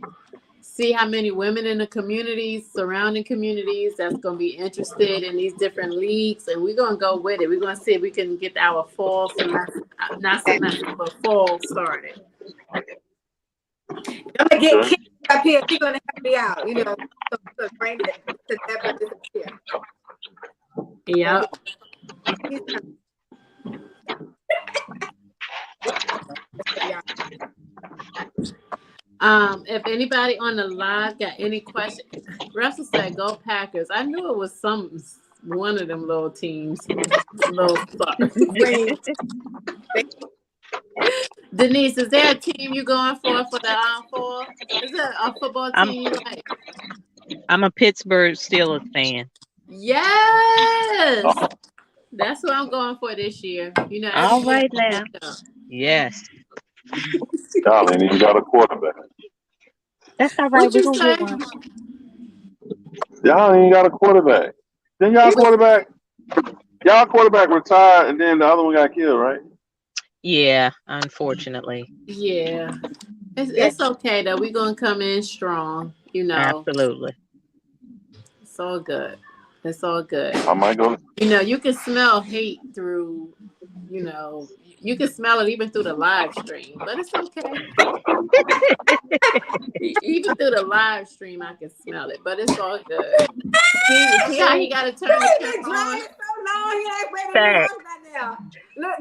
See how many women in the communities, surrounding communities, that's gonna be interested in these different leagues, and we're gonna go with it. We're gonna see if we can get our fall semester, not semester, but fall started. I'm gonna get kids up here. She's gonna help me out, you know. So bring it to never disappear. Yeah. If anybody on the live got any questions, Russell said, "Go Packers." I knew it was one of them little teams. Little Denise, is there a team you going for the fall? Is there a football team you like? I'm a Pittsburgh Steelers fan. Yes, that's what I'm going for this year. You know, All every year right I now. pick up. Yes. Y'all ain't even got a quarterback. That's all right. What We're you gonna say? get one. Y'all ain't got a quarterback. Then y'all quarterback retired, and then the other one got killed, right? Yeah, unfortunately. Yeah, it's okay though. We're gonna come in strong. You know, Absolutely. it's all good. It's all good. I might go. You know, you can smell hate through. You know, you can smell it even through the live stream, but it's okay. Even through the live stream, I can smell it, but it's all good. See how he got to turn the camera on? So long, he ain't waiting in New York by now. Look,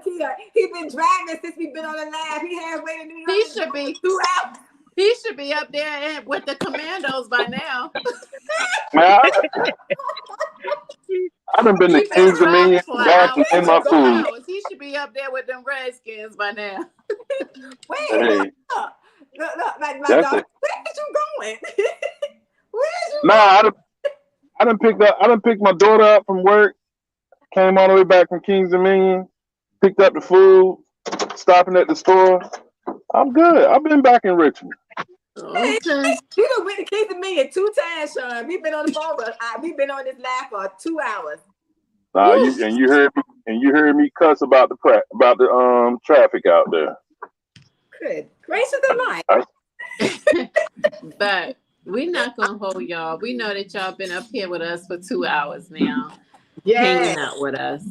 he been driving since we've been on the live. He has waited in New York. He should be 2 hours. He should be up there with the commandos by now. Man, I done been to Kings Dominion, back in my food. He should be up there with them Redskins by now. Wait, Hey. look, like my That's dog. it. Where is you going? Where is you Nah, I done picked my daughter up from work, came all the way back from Kings Dominion, picked up the food, stopping at the store. I'm good. I've been back in Richmond. Okay. You done went to Kings Dominion 2 times, Sean. We've been on the phone, but we've been on this live for 2 hours. Nah, you heard me cuss about the traffic out there. Good gracious alive. But we're not gonna hold y'all. We know that y'all been up here with us for 2 hours now, hanging out with us.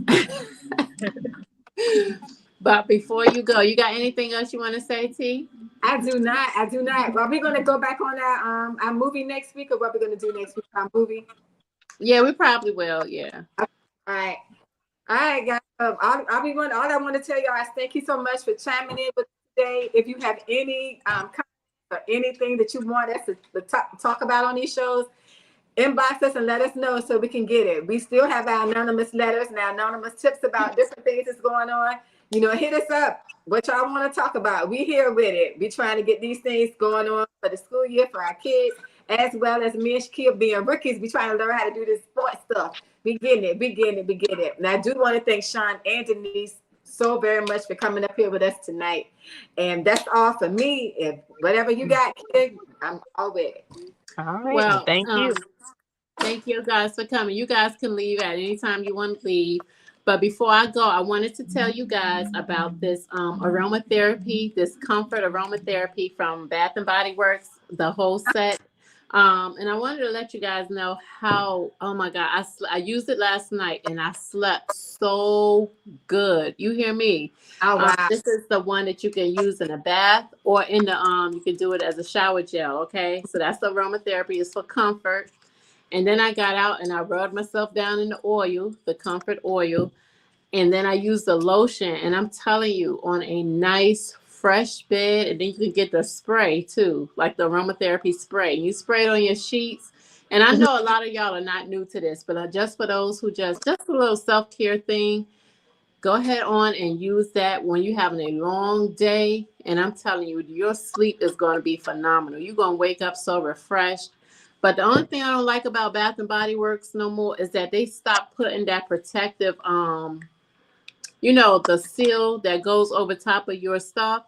But before you go, you got anything else you want to say, T? I do not. Are we going to go back on our movie next week, or what we're going to do next week? Our movie? Yeah, we probably will. Yeah. All right, guys. All I want to tell y'all is thank you so much for chiming in with us today. If you have any comments or anything that you want us to talk about on these shows, inbox us and let us know so we can get it. We still have our anonymous letters and our anonymous tips about different things that's going on. You know, hit us up. What y'all want to talk about? We here with it. We trying to get these things going on for the school year for our kids, as well as me and Shaquille being rookies. We trying to learn how to do this sports stuff. We getting it. And I do want to thank Sean and Denise so very much for coming up here with us tonight. And that's all for me. If whatever you got, kid, I'm all with it. All right. Well, Thank you. Thank you guys for coming. You guys can leave at any time you want to leave. But before I go, I wanted to tell you guys about this aromatherapy, this comfort aromatherapy from Bath and Body Works, the whole set. And I wanted to let you guys know how, oh my God, I used it last night and I slept so good. You hear me? Oh, wow. This is the one that you can use in a bath or in the, you can do it as a shower gel. Okay. So that's the aromatherapy. It's for comfort. And then I got out and I rubbed myself down in the oil, the comfort oil. And then I used the lotion. And I'm telling you, on a nice, fresh bed. And then you can get the spray too, like the aromatherapy spray. You spray it on your sheets. And I know a lot of y'all are not new to this, but just for those who just a little self-care thing, go ahead on and use that when you're having a long day. And I'm telling you, your sleep is going to be phenomenal. You're going to wake up so refreshed. But the only thing I don't like about Bath and Body Works no more is that they stopped putting that protective, you know, the seal that goes over top of your stuff.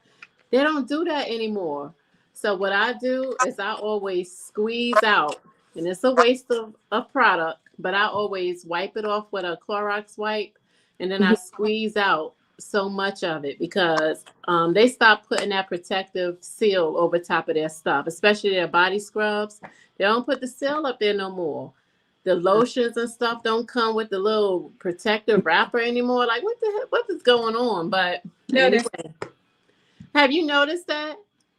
They don't do that anymore. So what I do is I always squeeze out, and it's a waste of product, but I always wipe it off with a Clorox wipe, and then I squeeze out so much of it because they stopped putting that protective seal over top of their stuff, especially their body scrubs. They don't put the seal up there no more. The lotions and stuff don't come with the little protective wrapper anymore. Like, what the heck? What is going on? But anyway, have you noticed that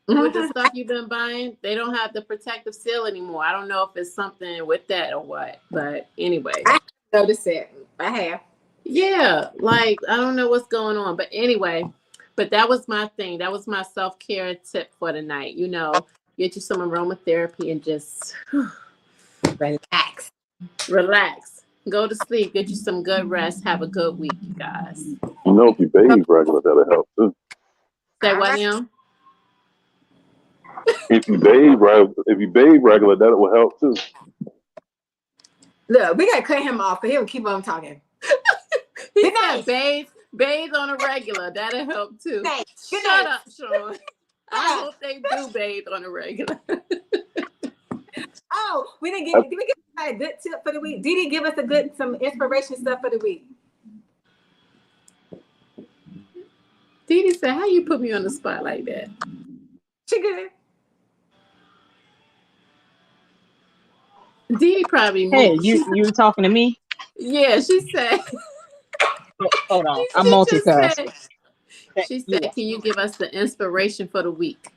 with the stuff you've been buying, they don't have the protective seal anymore? I don't know if it's something with that or what. But anyway, I noticed it. I have. Yeah, like I don't know what's going on, but anyway, but that was my thing. That was my self-care tip for the night. You know, get you some aromatherapy and just Relax. relax. Go to sleep, get you some good rest, have a good week, you guys. You know, if you bathe regular, that'll help too. Say All what right. now? If you bathe regular, that will help too. Look, we gotta cut him off, but he'll keep on talking. He Good said night. bathe on a regular. That'll help too. Good night. Good Shut night. up, Sean. I hope they do bathe on a regular. Oh, did we give a good tip for the week? Did he give us some inspiration stuff for the week? Dee Dee said, how you put me on the spot like that? She good. Dee Dee probably Hey, moved. you talking to me? Yeah, she said. Hold on, I'm She just multitasking. said, she said, can you give us the inspiration for the week?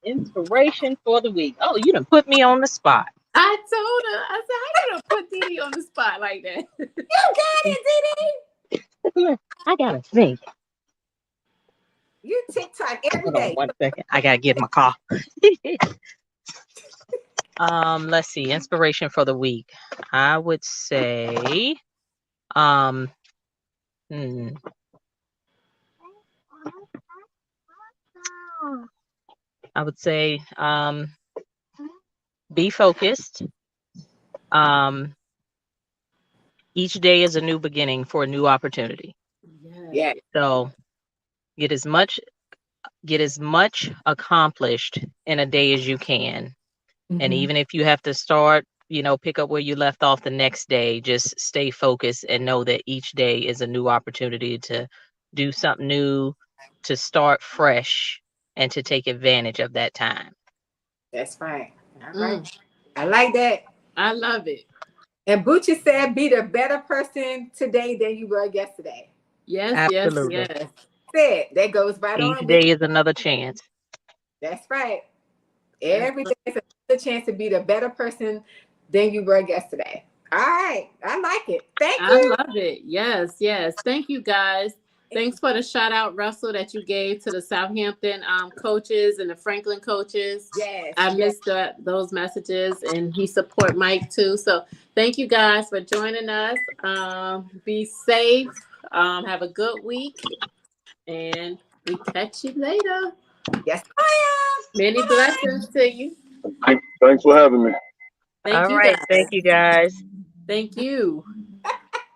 Inspiration for the week. Oh, you done put me on the spot. I told her, I said, how you gonna put Dee Dee on the spot like that? You got it, Didi. I gotta think. You TikTok every Hold on day. 1 second. I gotta get my car. Let's see. Inspiration for the week. I would say, I would say, be focused. Each day is a new beginning for a new opportunity. Yeah. So get as much accomplished in a day as you can. And even if you have to start, pick up where you left off the next day, just stay focused and know that each day is a new opportunity to do something new, to start fresh, and to take advantage of that time. That's right. All right. I like that. I love it. And Bucci said, be the better person today than you were yesterday. Yes, Absolutely. yes. Said that goes right on. Each day is another chance. That's right. Every day is another chance to be the better person than you were yesterday. All right. I like it. Thank you. I love it. Yes, yes. Thank you, guys. Thanks for the shout out, Russell, that you gave to the Southampton coaches and the Franklin coaches. Yes. I missed those messages, and he support Mike too. So thank you guys for joining us. Be safe. Have a good week, and we catch you later. Yes, I am. Many blessings to you. Thanks for having me. Thank All you, right. guys. Thank you, guys. Thank you.